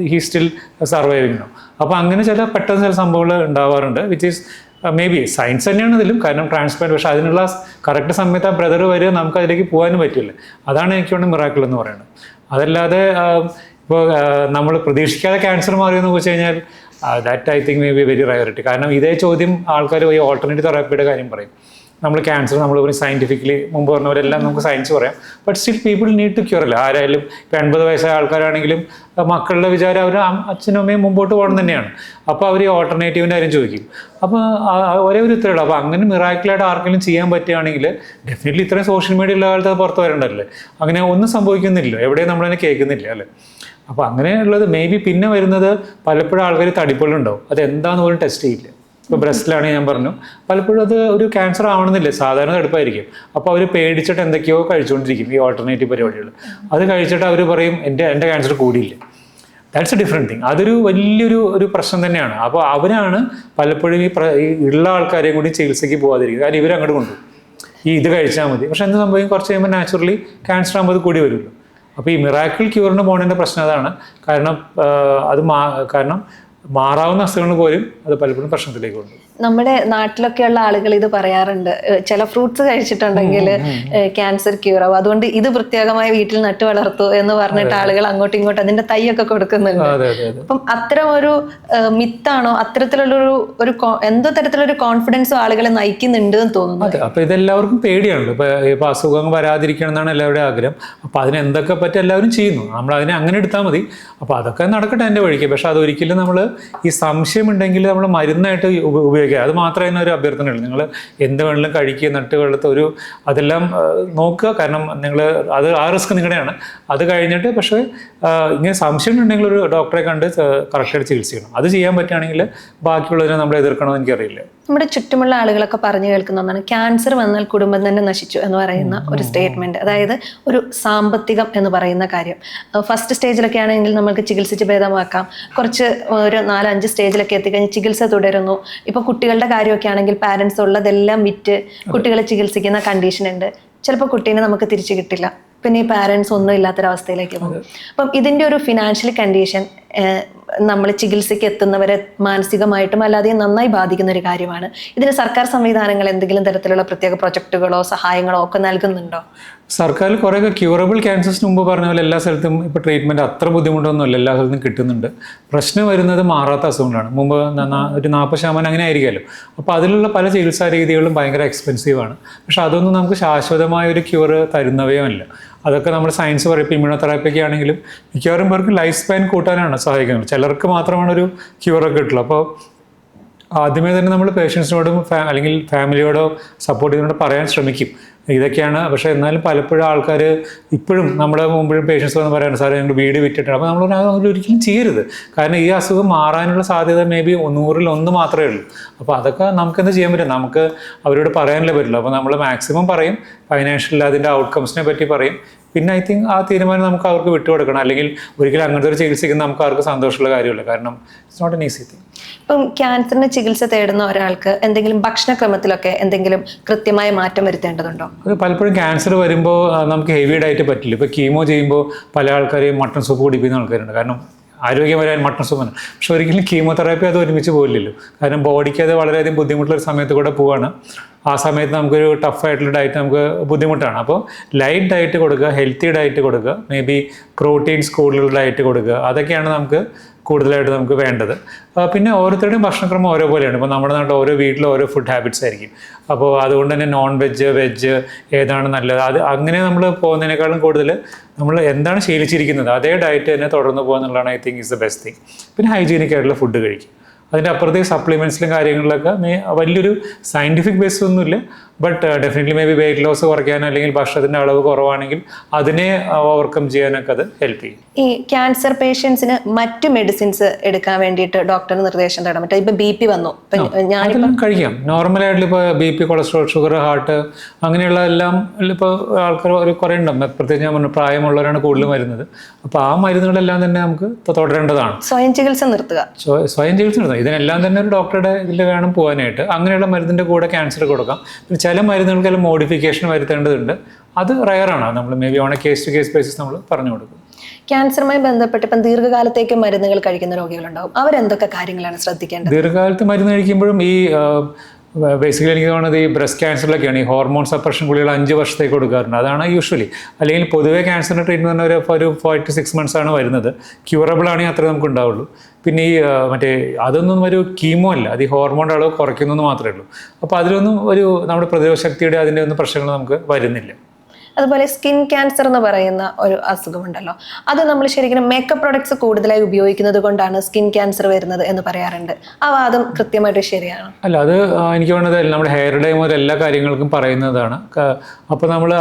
he still surviving now. അപ്പോൾ അങ്ങനെ പെട്ടെന്ന് ചില സംഭവങ്ങൾ ഉണ്ടാവാറുണ്ട്, which is may be science തന്നെയാണ് ഇതിലും. കാരണം ട്രാൻസ്പ്ലാന്റ്, പക്ഷേ അതിനുള്ള കറക്റ്റ് സമയത്ത് ആ ബ്രദർ വരിക, നമുക്ക് അതിലേക്ക് പോകാനും പറ്റില്ല. അതാണ് എനിക്ക് വേണ്ടി മിറാക്കിൾ എന്ന് പറയുന്നത്. അതല്ലാതെ ഇപ്പോൾ നമ്മൾ പ്രതീക്ഷിക്കാതെ ക്യാൻസർ മാറിയെന്ന് വെച്ച് കഴിഞ്ഞാൽ that I think may be very rarity. കാരണം ഇതേ ചോദ്യം ആൾക്കാർ ഈ ഓൾട്ടർനേറ്റീവ് തെറാപ്പിയുടെ കാര്യം പറയും. നമ്മൾ ക്യാൻസർ നമ്മൾ സയൻറ്റിഫിക്കലി മുമ്പ് പറഞ്ഞവരെല്ലാം നമുക്ക് സയൻസ് പറയാം, but still people need to cure അല്ല. ആരായാലും ഇപ്പോൾ 80 വയസ്സായ ആൾക്കാരാണെങ്കിലും മക്കളുടെ വിചാരം അവർ അച്ഛനും അമ്മയും മുമ്പോട്ട് പോകണം തന്നെയാണ്. അപ്പോൾ അവർ ഈ ഓൾട്ടർനേറ്റീവിൻ്റെ കാര്യം ചോദിക്കും. അപ്പോൾ ഒരേ ഒരു ഉത്തരവുള്ളൂ. അപ്പോൾ അങ്ങനെ മിറാക്കിളായിട്ട് ആർക്കെങ്കിലും ചെയ്യാൻ പറ്റുകയാണെങ്കിൽ ഡെഫിനറ്റ്ലി ഇത്രയും സോഷ്യൽ മീഡിയ ഉള്ള കാലത്ത് അത് പുറത്ത് വരേണ്ടതല്ലേ. അങ്ങനെ ഒന്നും സംഭവിക്കുന്നില്ല, എവിടെയും നമ്മളതിനെ കേൾക്കുന്നില്ല അല്ലേ. അപ്പോൾ അങ്ങനെയുള്ളത് മേ ബി പിന്നെ വരുന്നത് പലപ്പോഴും ആൾക്കാർ തടിപ്പുകളുണ്ടാവും, അതെന്താണെന്ന് പോലും ടെസ്റ്റ് ചെയ്യില്ല. ഇപ്പോൾ ബ്രസ്റ്റിലാണെങ്കിൽ ഞാൻ പറഞ്ഞു, പലപ്പോഴും അത് ഒരു ക്യാൻസർ ആവണമെന്നില്ല, സാധാരണ തടുപ്പായിരിക്കും. അപ്പോൾ അവർ പേടിച്ചിട്ട് എന്തൊക്കെയോ കഴിച്ചുകൊണ്ടിരിക്കും ഈ ഓൾട്ടർനേറ്റീവ് പരിപാടികൾ. അത് കഴിച്ചിട്ട് അവർ പറയും എൻ്റെ ക്യാൻസർ കൂടിയില്ല. That's a different thing. അതൊരു വലിയൊരു പ്രശ്നം തന്നെയാണ്. അപ്പോൾ അവരാണ് പലപ്പോഴും ഈ ഉള്ള ആൾക്കാരെയും കൂടി ചികിത്സയ്ക്ക് പോകാതിരിക്കും. കാരണം ഇവരങ്ങോട്ട് കൊണ്ടുപോകും, ഇത് കഴിച്ചാൽ മതി. പക്ഷെ എന്ത് സംഭവിക്കും, കുറച്ച് കഴിയുമ്പോൾ നാച്ചുറലി ക്യാൻസർ ആകുമ്പോൾ അത് കൂടി വരുമല്ലോ. അപ്പോൾ ഈ മിറാക്കിൾ ക്യൂറിന് പോകുന്നതിൻ്റെ പ്രശ്നം അതാണ്. കാരണം മാറാവുന്ന അസുഖങ്ങൾ പോലും അത് പലപ്പോഴും പ്രശ്നത്തിലേക്ക് കൊണ്ടുപോകും. നമ്മുടെ നാട്ടിലൊക്കെയുള്ള ആളുകൾ ഇത് പറയാറുണ്ട്, ചില ഫ്രൂട്ട്സ് കഴിച്ചിട്ടുണ്ടെങ്കിൽ ക്യാൻസർ ക്യൂർ ആവും, അതുകൊണ്ട് ഇത് പ്രത്യേകമായി വീട്ടിൽ നട്ടു വളർത്തു എന്ന് പറഞ്ഞിട്ട് ആളുകൾ അങ്ങോട്ടും ഇങ്ങോട്ടും അതിന്റെ തൈയൊക്കെ കൊടുക്കുന്നുണ്ട്. അപ്പം അത്തരം ഒരു മിത്താണോ, അത്തരത്തിലുള്ളൊരു എന്തോ തരത്തിലൊരു കോൺഫിഡൻസും ആളുകളെ നയിക്കുന്നുണ്ട് എന്ന് തോന്നുന്നു. അതെ, അപ്പൊ ഇതെല്ലാവർക്കും പേടിയാണല്ലോ. ഇപ്പൊ അസുഖങ്ങൾ വരാതിരിക്കണം എന്നാണ് എല്ലാവരുടെയും ആഗ്രഹം. അപ്പൊ അതിനെന്തൊക്കെ പറ്റി എല്ലാവരും ചെയ്യുന്നു, നമ്മൾ അതിനെ അങ്ങനെ എടുത്താൽ മതി. അപ്പൊ അതൊക്കെ നടക്കട്ടെ എൻ്റെ വഴിക്ക്. പക്ഷെ അതൊരിക്കലും നമ്മൾ ഈ സംശയമുണ്ടെങ്കിൽ നമ്മൾ മരുന്നായിട്ട് ഉപയോഗിക്കുക. അത് മാത്രമേ തന്നെ ഒരു അഭ്യർത്ഥനയുള്ളൂ. നിങ്ങൾ എന്ത് വേണമെങ്കിലും കഴിക്കുക, നട്ട് വെള്ളത്ത് അതെല്ലാം നോക്കുക. കാരണം നിങ്ങൾ ആ റിസ്ക് നിങ്ങളുടെയാണ്. അത് കഴിഞ്ഞിട്ട് പക്ഷേ ഇങ്ങനെ സംശയം ഉണ്ടെങ്കിൽ ഒരു ഡോക്ടറെ കണ്ട് കറക്റ്റായിട്ട് ചികിത്സ ചെയ്യണം. അത് ചെയ്യാൻ പറ്റുകയാണെങ്കിൽ ബാക്കിയുള്ളതിനെ നമ്മൾ എതിർക്കണമെന്ന് എനിക്കറിയില്ല. നമ്മുടെ ചുറ്റുമുള്ള ആളുകളൊക്കെ പറഞ്ഞു കേൾക്കുന്ന ഒന്നാണ് ക്യാൻസർ വന്നാൽ കുടുംബം തന്നെ നശിച്ചു എന്ന് പറയുന്ന ഒരു സ്റ്റേറ്റ്മെന്റ്. അതായത് ഒരു സാമ്പത്തികം എന്ന് പറയുന്ന കാര്യം. ഫസ്റ്റ് സ്റ്റേജിലൊക്കെ ആണെങ്കിൽ നമുക്ക് ചികിത്സിച്ച് ഭേദമാക്കാം. കുറച്ച് ഒരു 4-5 സ്റ്റേജിലൊക്കെ എത്തിക്കഴിഞ്ഞ് ചികിത്സ തുടരുന്നു. ഇപ്പോൾ കുട്ടികളുടെ കാര്യമൊക്കെ ആണെങ്കിൽ പാരൻസ് ഉള്ളതെല്ലാം വിറ്റ് കുട്ടികളെ ചികിത്സിക്കുന്ന കണ്ടീഷൻ ഉണ്ട്. ചിലപ്പോൾ കുട്ടീനെ നമുക്ക് തിരിച്ചു കിട്ടില്ല. പിന്നെ ഈ പാരൻസ് ഒന്നും ഇല്ലാത്തൊരവസ്ഥയിലേക്ക് പോകും. അപ്പം ഇതിൻ്റെ ഒരു ഫിനാൻഷ്യൽ കണ്ടീഷൻ നമ്മൾ ചികിത്സയ്ക്ക് എത്തുന്നവരെ മാനസികമായിട്ടും അല്ലാതെയും നന്നായി ബാധിക്കുന്ന ഒരു കാര്യമാണ്. ഇതിന് സർക്കാർ സംവിധാനങ്ങൾ എന്തെങ്കിലും തരത്തിലുള്ള പ്രത്യേക പ്രൊജക്റ്റുകളോ സഹായങ്ങളോ ഒക്കെ നൽകുന്നുണ്ടോ? സർക്കാരിൽ കുറേയൊക്കെ ക്യൂറബിൾ ക്യാൻസേഴ്സിന് മുമ്പ് പറഞ്ഞ പോലെ എല്ലാ സ്ഥലത്തും ഇപ്പോൾ ട്രീറ്റ്മെൻറ്റ് അത്ര ബുദ്ധിമുട്ടൊന്നുമില്ല, എല്ലാ സ്ഥലത്തും കിട്ടുന്നുണ്ട്. പ്രശ്നം വരുന്നത് മാറാത്ത അസുഖങ്ങളാണ്. മുമ്പ് ഒരു 40% അങ്ങനെ ആയിരിക്കുമല്ലോ. അപ്പോൾ അതിലുള്ള പല ചികിത്സാ രീതികളും ഭയങ്കര എക്സ്പെൻസീവാണ്. പക്ഷെ അതൊന്നും നമുക്ക് ശാശ്വതമായ ഒരു ക്യൂർ തരുന്നവയുമല്ല. അതൊക്കെ നമ്മൾ സയൻസ് പറയും. ഇപ്പോൾ ഇമ്മ്യൂണോതെറാപ്പിയൊക്കെ ആണെങ്കിലും മിക്കവാറും പേർക്ക് ലൈഫ് സ്പാൻ കൂട്ടാനാണ് സഹായിക്കുന്നത്. ചിലർക്ക് മാത്രമാണ് ഒരു ക്യൂറൊക്കെ കിട്ടുള്ളൂ. അപ്പോൾ ആദ്യമേ തന്നെ നമ്മൾ പേഷ്യൻസിനോടും അല്ലെങ്കിൽ ഫാമിലിയോടോ സപ്പോർട്ട് ചെയ്യുന്നതോട് പറയാൻ ശ്രമിക്കും ഇതൊക്കെയാണ്. പക്ഷേ എന്നാലും പലപ്പോഴും ആൾക്കാർ ഇപ്പോഴും നമ്മുടെ മുമ്പിൽ പേഷ്യൻസ് വന്ന് പറയാണ്, സാറേ ഞങ്ങൾ വീട് വിറ്റിട്ടാണ്. അപ്പോൾ നമ്മൾ ഒരിക്കലും ചെയ്യരുത്. കാരണം ഈ അസുഖം മാറാനുള്ള സാധ്യത മേ ബി 100-ൽ 1 മാത്രമേ ഉള്ളൂ. അപ്പോൾ അതൊക്കെ നമുക്കെന്ത് ചെയ്യാൻ പറ്റും? നമുക്ക് അവരോട് പറയാനല്ലേ പറ്റില്ല. അപ്പോൾ നമ്മൾ മാക്സിമം പറയും, ഫൈനാൻഷ്യൽ അതിൻ്റെ ഔട്ട്കംസിനെ പറ്റി പറയും. പിന്നെ ഐ തിങ്ക് ആ തീരുമാനം നമുക്ക് അവർക്ക് വിട്ടുകൊടുക്കണം. അല്ലെങ്കിൽ ഒരിക്കലും അങ്ങനത്തെ ഒരു ചികിത്സിക്കുന്ന നമുക്ക് അവർക്ക് സന്തോഷമുള്ള കാര്യമല്ല. കാരണം it's not an easy thing. ഇപ്പം ക്യാൻസറിന് ചികിത്സ തേടുന്ന ഒരാൾക്ക് എന്തെങ്കിലും ഭക്ഷണക്രമത്തിലൊക്കെ എന്തെങ്കിലും കൃത്യമായ മാറ്റം വരുത്തേണ്ടതുണ്ടോ? അത് പലപ്പോഴും ക്യാൻസർ വരുമ്പോൾ നമുക്ക് ഹെവി ഡയറ്റ് പറ്റില്ല. ഇപ്പോൾ കീമോ ചെയ്യുമ്പോൾ പല ആൾക്കാരെയും മട്ടൺ സൂപ്പ് കുടിപ്പിക്കുന്ന ആൾക്കാരുണ്ട്. കാരണം ആരോഗ്യം വരാൻ മട്ടൺ സൂപ്പാണ്. പക്ഷെ ഒരിക്കലും കീമോതെറാപ്പി അത് ഒരുമിച്ച് പോകില്ലല്ലോ. കാരണം ബോഡിക്ക് അത് വളരെയധികം ബുദ്ധിമുട്ടുള്ളൊരു സമയത്ത് കൂടെ പോവാണ്. ആ സമയത്ത് നമുക്കൊരു ടഫായിട്ടുള്ള ഡയറ്റ് നമുക്ക് ബുദ്ധിമുട്ടാണ്. അപ്പോൾ ലൈറ്റ് ഡയറ്റ് കൊടുക്കുക, ഹെൽത്തി ഡയറ്റ് കൊടുക്കുക, മേ ബി പ്രോട്ടീൻസ് കൂടുതലുള്ള ഡയറ്റ് കൊടുക്കുക. അതൊക്കെയാണ് നമുക്ക് കൂടുതലായിട്ട് നമുക്ക് വേണ്ടത്. പിന്നെ ഓരോരുത്തരുടെയും ഭക്ഷണക്രമം ഓരോ പോലെയാണ്. ഇപ്പോൾ നമ്മുടെ നാട്ടിൽ ഓരോ വീട്ടിലും ഓരോ ഫുഡ് ഹാബിറ്റ്സ് ആയിരിക്കും. അപ്പോൾ അതുകൊണ്ട് തന്നെ നോൺ വെജ്, വെജ് ഏതാണ് നല്ലത്, അത് അങ്ങനെ നമ്മൾ പോകുന്നതിനേക്കാളും കൂടുതൽ നമ്മൾ എന്താണ് ശീലിച്ചിരിക്കുന്നത് അതേ ഡയറ്റ് തന്നെ തുടർന്ന് പോകുക എന്നുള്ളതാണ് I think is the best thing. പിന്നെ ഹൈജീനിക് ആയിട്ടുള്ള ഫുഡ് കഴിക്കും. അതിൻ്റെ അപ്പുറത്തേക്ക് സപ്ലിമെൻറ്റ്സിലും കാര്യങ്ങളിലൊക്കെ വലിയൊരു സയൻറ്റിഫിക് ബേസ് ഒന്നുമില്ല. But definitely maybe weight loss കുറയ്ക്കാനോ അല്ലെങ്കിൽ ഭക്ഷണത്തിൻ്റെ അളവ് കുറവാണെങ്കിൽ അതിനെ ഓവർകം ചെയ്യാനൊക്കെ അത് ഹെൽപ്പ് ചെയ്യും. ഈ ക്യാൻസർ പേഷ്യൻസിന് മറ്റു മെഡിസിൻസ് എടുക്കാൻ വേണ്ടിയിട്ട് ഡോക്ടറിന് നിർദ്ദേശം തരാൻ പറ്റും. ഇപ്പം BP വന്നു, അതെല്ലാം കഴിക്കാം. നോർമലായിട്ടുള്ള ഇപ്പോൾ BP, കൊളസ്ട്രോൾ, ഷുഗർ, ഹാർട്ട് അങ്ങനെയുള്ള എല്ലാം ഇപ്പോൾ ആൾക്കാർ ഒരു കുറേ ഉണ്ടാവും. പ്രത്യേകിച്ച് ഞാൻ പറഞ്ഞു പ്രായമുള്ളവരാണ് കൂടുതലും വരുന്നത്. അപ്പോൾ ആ മരുന്നുകളെല്ലാം തന്നെ നമുക്ക് തുടരേണ്ടതാണ്. സ്വയം ചികിത്സ നിർത്തുക. സ്വയം ചികിത്സ നിർത്തുക. ഇതിനെല്ലാം തന്നെ ഒരു ഡോക്ടറുടെ ഇതിൽ വേണം പോകാനായിട്ട്. അങ്ങനെയുള്ള മരുന്നിൻ്റെ കൂടെ ക്യാൻസർ കൊടുക്കാം. ചില മരുന്നുകൾക്കെല്ലാം മോഡിഫിക്കേഷൻ വരുത്തേണ്ടതുണ്ട്. അത് റയറാണ്. നമ്മൾ maybe on a case to case basis നമ്മൾ പറഞ്ഞു കൊടുക്കും. ക്യാൻസറുമായി ബന്ധപ്പെട്ട് ഇപ്പം ദീർഘകാലത്തേക്ക് മരുന്നുകൾ കഴിക്കുന്ന രോഗികളുണ്ടാവും. അവരെന്തൊക്കെ കാര്യങ്ങളാണ് ശ്രദ്ധിക്കേണ്ടത്? ദീർഘകാലത്ത് മരുന്ന് കഴിക്കുമ്പോഴും ഈ ബേസിക്കലി എനിക്ക് തോന്നുന്നത് ഈ ബ്രസ്റ്റ് ക്യാൻസറിലൊക്കെയാണ് ഈ ഹോർമോൺ സപ്രഷൻ ഗുളികൾ 5 വർഷത്തേക്ക് കൊടുക്കാറുണ്ട്. അതാണ് യൂഷ്വലി. അല്ലെങ്കിൽ പൊതുവേ ക്യാൻസറിൻ്റെ ട്രീറ്റ്മെൻറ്റ് ഒരു 4 to 6 months ആണ് വരുന്നത്. ക്യൂറബിൾ ആണെങ്കിൽ അത്രേ നമുക്ക് ഉണ്ടാവുള്ളൂ. പിന്നെ ഈ മറ്റേ അതൊന്നും ഒരു കീമോ അല്ല, അത് ഈ ഹോർമോണിൻ്റെ അളവ് കുറയ്ക്കുന്നതെന്ന് മാത്രമേ ഉള്ളൂ. അപ്പോൾ അതിലൊന്നും നമ്മുടെ പ്രതിരോധ ശക്തിയുടെ അതിൻ്റെ ഒന്നും പ്രശ്നങ്ങൾ നമുക്ക് വരുന്നില്ല. അതുപോലെ സ്കിൻ ക്യാൻസർ എന്ന് പറയുന്ന ഒരു അസുഖമുണ്ടല്ലോ, അത് നമ്മൾ ശരിക്കും മേക്കപ്പ് പ്രൊഡക്ട്സ് കൂടുതലായി ഉപയോഗിക്കുന്നത് കൊണ്ടാണ് സ്കിൻ ക്യാൻസർ വരുന്നത് എന്ന് പറയാറുണ്ട്. ആ വാദം കൃത്യമായിട്ട് ശരിയാണ്? അല്ല, അത് എനിക്ക് വേണ്ടത് നമ്മുടെ ഹെയർ ഡൈ മുതൽ എല്ലാ കാര്യങ്ങൾക്കും പറയുന്നതാണ്. അപ്പോൾ നമ്മൾ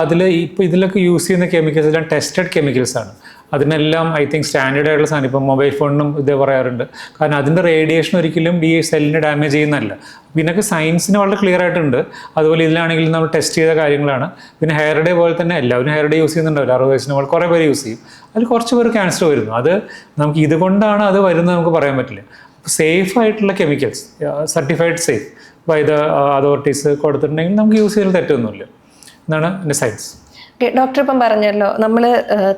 ഇപ്പോൾ ഇതിലൊക്കെ യൂസ് ചെയ്യുന്ന കെമിക്കൽസ് എല്ലാം ടെസ്റ്റഡ് കെമിക്കൽസ് ആണ്. അതിനെല്ലാം ഐ തിങ്ക് സ്റ്റാൻഡേർഡ് ആയിട്ടുള്ള സാധനം. ഇപ്പം മൊബൈൽ ഫോണിനും ഇതേ പറയാറുണ്ട്. കാരണം അതിൻ്റെ റേഡിയേഷൻ ഒരിക്കലും ഈ സെല്ലിനെ ഡാമേജ് ചെയ്യുന്നതല്ല. പിന്നൊക്കെ സയൻസിന് വളരെ ക്ലിയർ ആയിട്ടുണ്ട്. അതുപോലെ ഇതിലാണെങ്കിലും നമ്മൾ ടെസ്റ്റ് ചെയ്ത കാര്യങ്ങളാണ്. പിന്നെ ഹെയർ ഡേ പോലെ തന്നെ എല്ലാവരും ഹെയർ ഡേ യൂസ് ചെയ്യുന്നുണ്ടാവില്ല. 60 വയസ്സിന് മുകളിൽ കുറേ പേര് യൂസ് ചെയ്യും. അതിൽ കുറച്ച് പേര് ക്യാൻസർ വരുന്നു. അത് നമുക്ക് ഇതുകൊണ്ടാണ് അത് വരുന്നത് നമുക്ക് പറയാൻ പറ്റില്ല. സേഫ് ആയിട്ടുള്ള chemicals, certified safe by the authorities കൊടുത്തിട്ടുണ്ടെങ്കിൽ നമുക്ക് യൂസ് ചെയ്യുന്ന തെറ്റൊന്നുമില്ല എന്നാണ് എൻ്റെ സയൻസ്. ഡോക്ടർ ഇപ്പം പറഞ്ഞല്ലോ, നമ്മൾ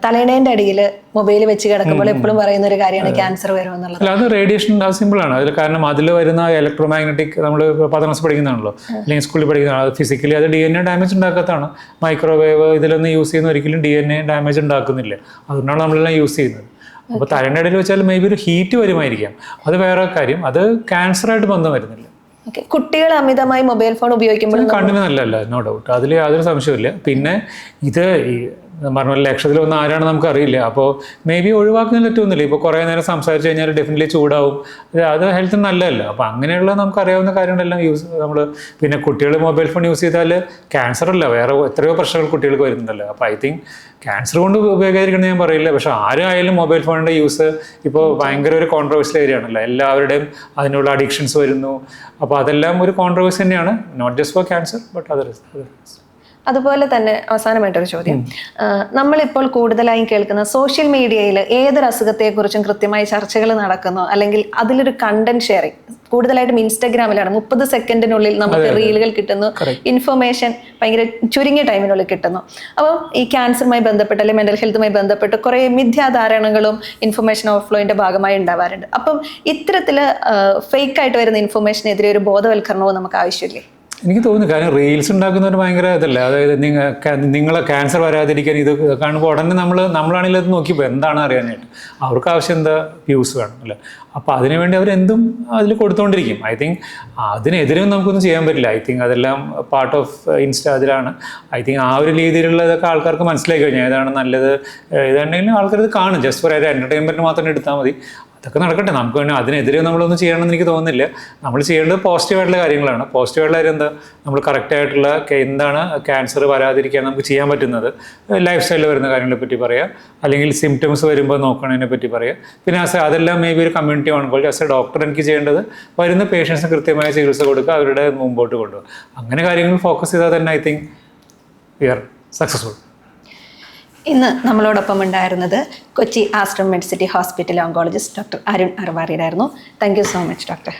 തലേണേൻ്റെ അടിയിൽ മൊബൈൽ വെച്ച് കിടക്കുമ്പോൾ എപ്പോഴും പറയുന്ന ഒരു കാര്യമാണ് ക്യാൻസർ വരുമെന്നുള്ളത്. അത് റേഡിയേഷൻ സിമ്പിളാണ്. അതിൽ കാരണം അതിൽ വരുന്ന ഇലക്ട്രോ മാഗ്നറ്റിക്, നമ്മൾ 10ാം ക്ലാസ് പഠിക്കുന്നതാണല്ലോ അല്ലെങ്കിൽ സ്കൂളിൽ പഠിക്കുന്നതാണ്. അത് ഫിസിക്കലി അത് DNA ഡാമേജ് ഉണ്ടാക്കാത്തതാണ്. മൈക്രോവേവ് ഇതിലൊന്നും യൂസ് ചെയ്യുന്ന ഒരിക്കലും DNA ഡാമേജ് ഉണ്ടാക്കുന്നില്ല. അതുകൊണ്ടാണ് നമ്മളെല്ലാം യൂസ് ചെയ്യുന്നത്. അപ്പോൾ തലേൻ്റെ ഇടയിൽ വെച്ചാൽ മേ ബി ഒരു ഹീറ്റ് വരുമായിരിക്കാം. അത് വേറെ കാര്യം. അത് ക്യാൻസറായിട്ട് ബന്ധം വരുന്നില്ല. കുട്ടികൾ അമിതമായി മൊബൈൽ ഫോൺ ഉപയോഗിക്കുമ്പോൾ കണ്ണിന് നല്ലതല്ല, നോ ഡൗട്ട്. അതിൽ യാതൊരു സംശയമില്ല. പിന്നെ ഇത് പറഞ്ഞ ലക്ഷത്തിലൊന്നും ആരാണ് നമുക്ക് അറിയില്ല. അപ്പോൾ മേ ബി ഒഴിവാക്കുന്നതിൽ പറ്റുമെന്നില്ല. ഇപ്പോൾ കുറേ നേരം സംസാരിച്ച് കഴിഞ്ഞാൽ ഡെഫിനറ്റ്ലി ചൂടാവും, അത് ഹെൽത്തിന് നല്ലതല്ല. അപ്പോൾ അങ്ങനെയുള്ള നമുക്ക് അറിയാവുന്ന കാര്യങ്ങളെല്ലാം നമ്മൾ പിന്നെ കുട്ടികൾ മൊബൈൽ ഫോൺ യൂസ് ചെയ്താൽ ക്യാൻസർ അല്ല വേറെ എത്രയോ പ്രശ്നങ്ങൾ കുട്ടികൾക്ക് വരുന്നുണ്ടല്ലോ. അപ്പോൾ ഐ തിങ്ക് ക്യാൻസർ കൊണ്ട് ഉപയോഗിക്കാതിരിക്കണം ഞാൻ പറയില്ല. പക്ഷേ ആരായാലും മൊബൈൽ ഫോണിൻ്റെ യൂസ് ഇപ്പോൾ ഭയങ്കര ഒരു കോൺട്രവേഴ്സ്യൽ ഏരിയ ആണല്ലോ. എല്ലാവരുടെയും അതിനുള്ള അഡിക്ഷൻസ് വരുന്നു. അപ്പോൾ അതെല്ലാം ഒരു കോൺട്രവേഴ്സി തന്നെയാണ്, not just for cancer but others. അതുപോലെ തന്നെ അവസാനമായിട്ടൊരു ചോദ്യം, നമ്മളിപ്പോൾ കൂടുതലായും കേൾക്കുന്ന സോഷ്യൽ മീഡിയയിൽ ഏതൊരു അസുഖത്തെക്കുറിച്ചും കൃത്യമായി ചർച്ചകൾ നടക്കുന്നു, അല്ലെങ്കിൽ അതിലൊരു കണ്ടന്റ് ഷെയറിങ് കൂടുതലായിട്ടും ഇൻസ്റ്റാഗ്രാമിലാണ്. 30 സെക്കൻഡിനുള്ളിൽ നമുക്ക് റീലുകൾ കിട്ടുന്നു, ഇൻഫർമേഷൻ ഭയങ്കര ചുരുങ്ങിയ ടൈമിനുള്ളിൽ കിട്ടുന്നു. അപ്പോൾ ഈ ക്യാൻസറുമായി ബന്ധപ്പെട്ട് അല്ലെങ്കിൽ മെന്റൽ ഹെൽത്തുമായി ബന്ധപ്പെട്ട് കുറേ മിഥ്യാധാരണകളും ഇൻഫർമേഷൻ ഓവർഫ്ലോയിന്റെ ഭാഗമായി ഉണ്ടാവാറുണ്ട്. അപ്പം ഇത്തരത്തിൽ ഫേക്കായിട്ട് വരുന്ന ഇൻഫർമേഷനെതിരെ ഒരു ബോധവൽക്കരണവും നമുക്ക് ആവശ്യമില്ലേ? എനിക്ക് തോന്നുന്നു, കാരണം റീൽസ് ഉണ്ടാക്കുന്നവർ ഭയങ്കര ഇതല്ല. അതായത് നിങ്ങളെ ക്യാൻസർ വരാതിരിക്കാൻ ഇത് കാണുമ്പോൾ ഉടനെ നമ്മളാണെങ്കിൽ അത് നോക്കിയപ്പോൾ എന്താണ് അറിയാനായിട്ട് അവർക്ക് ആവശ്യം എന്താ വ്യൂസ് വേണം അല്ലേ. അപ്പോൾ അതിനുവേണ്ടി അവരെന്തും അതിൽ കൊടുത്തുകൊണ്ടിരിക്കും. ഐ തിങ്ക് അതിനെതിരും നമുക്കൊന്നും ചെയ്യാൻ പറ്റില്ല. ഐ തിങ്ക് അതെല്ലാം പാർട്ട് ഓഫ് അതിലാണ്. ഐ തിങ്ക് ആ ഒരു രീതിയിലുള്ള ഇതൊക്കെ ആൾക്കാർക്ക് മനസ്സിലാക്കി കഴിഞ്ഞാൽ ഏതാണ് നല്ലത് ഇതുണ്ടെങ്കിലും ആൾക്കാർ ഇത് കാണും. ജസ്റ്റ് ഫോർ ഒരു എൻ്റർടൈൻമെൻറ്റ് മാത്രം എടുത്താൽ മതി. അതൊക്കെ നടക്കട്ടെ. നമുക്ക് വേണ്ടി അതിനെതിരെ നമ്മളൊന്നും ചെയ്യണമെന്ന് എനിക്ക് തോന്നുന്നില്ല. നമ്മൾ ചെയ്യേണ്ടത് പോസിറ്റീവായിട്ടുള്ള കാര്യങ്ങളാണ്. പോസിറ്റീവായിട്ടുള്ള കാര്യം എന്താ, നമ്മൾ കറക്റ്റായിട്ടുള്ള എന്താണ് ക്യാൻസർ വരാതിരിക്കാൻ നമുക്ക് ചെയ്യാൻ പറ്റുന്നത്, ലൈഫ് സ്റ്റൈലിൽ വരുന്ന കാര്യങ്ങളെ പറ്റി പറയുക, അല്ലെങ്കിൽ സിംറ്റംസ് വരുമ്പോൾ നോക്കണതിനെ പറ്റി പറയുക. പിന്നെ അതെല്ലാം മേ ബി ഒരു കമ്മ്യൂണിറ്റി ഓൺകോൾ ആസ് എ ഡോക്ടർ എനിക്ക് ചെയ്യേണ്ടത് വരുന്ന പേഷ്യൻസിന് കൃത്യമായ ചികിത്സ കൊടുക്കുക, അവരുടെ മുമ്പോട്ട് കൊണ്ടുപോകുക. അങ്ങനെ കാര്യങ്ങൾ ഫോക്കസ് ചെയ്താൽ തന്നെ I think we are successful. ഇന്ന് നമ്മളോടൊപ്പം ഉണ്ടായിരുന്നത് Kochi Aster Medcity hospital oncologist doctor Arun അർവാറിയായിരുന്നു. Thank you so much doctor.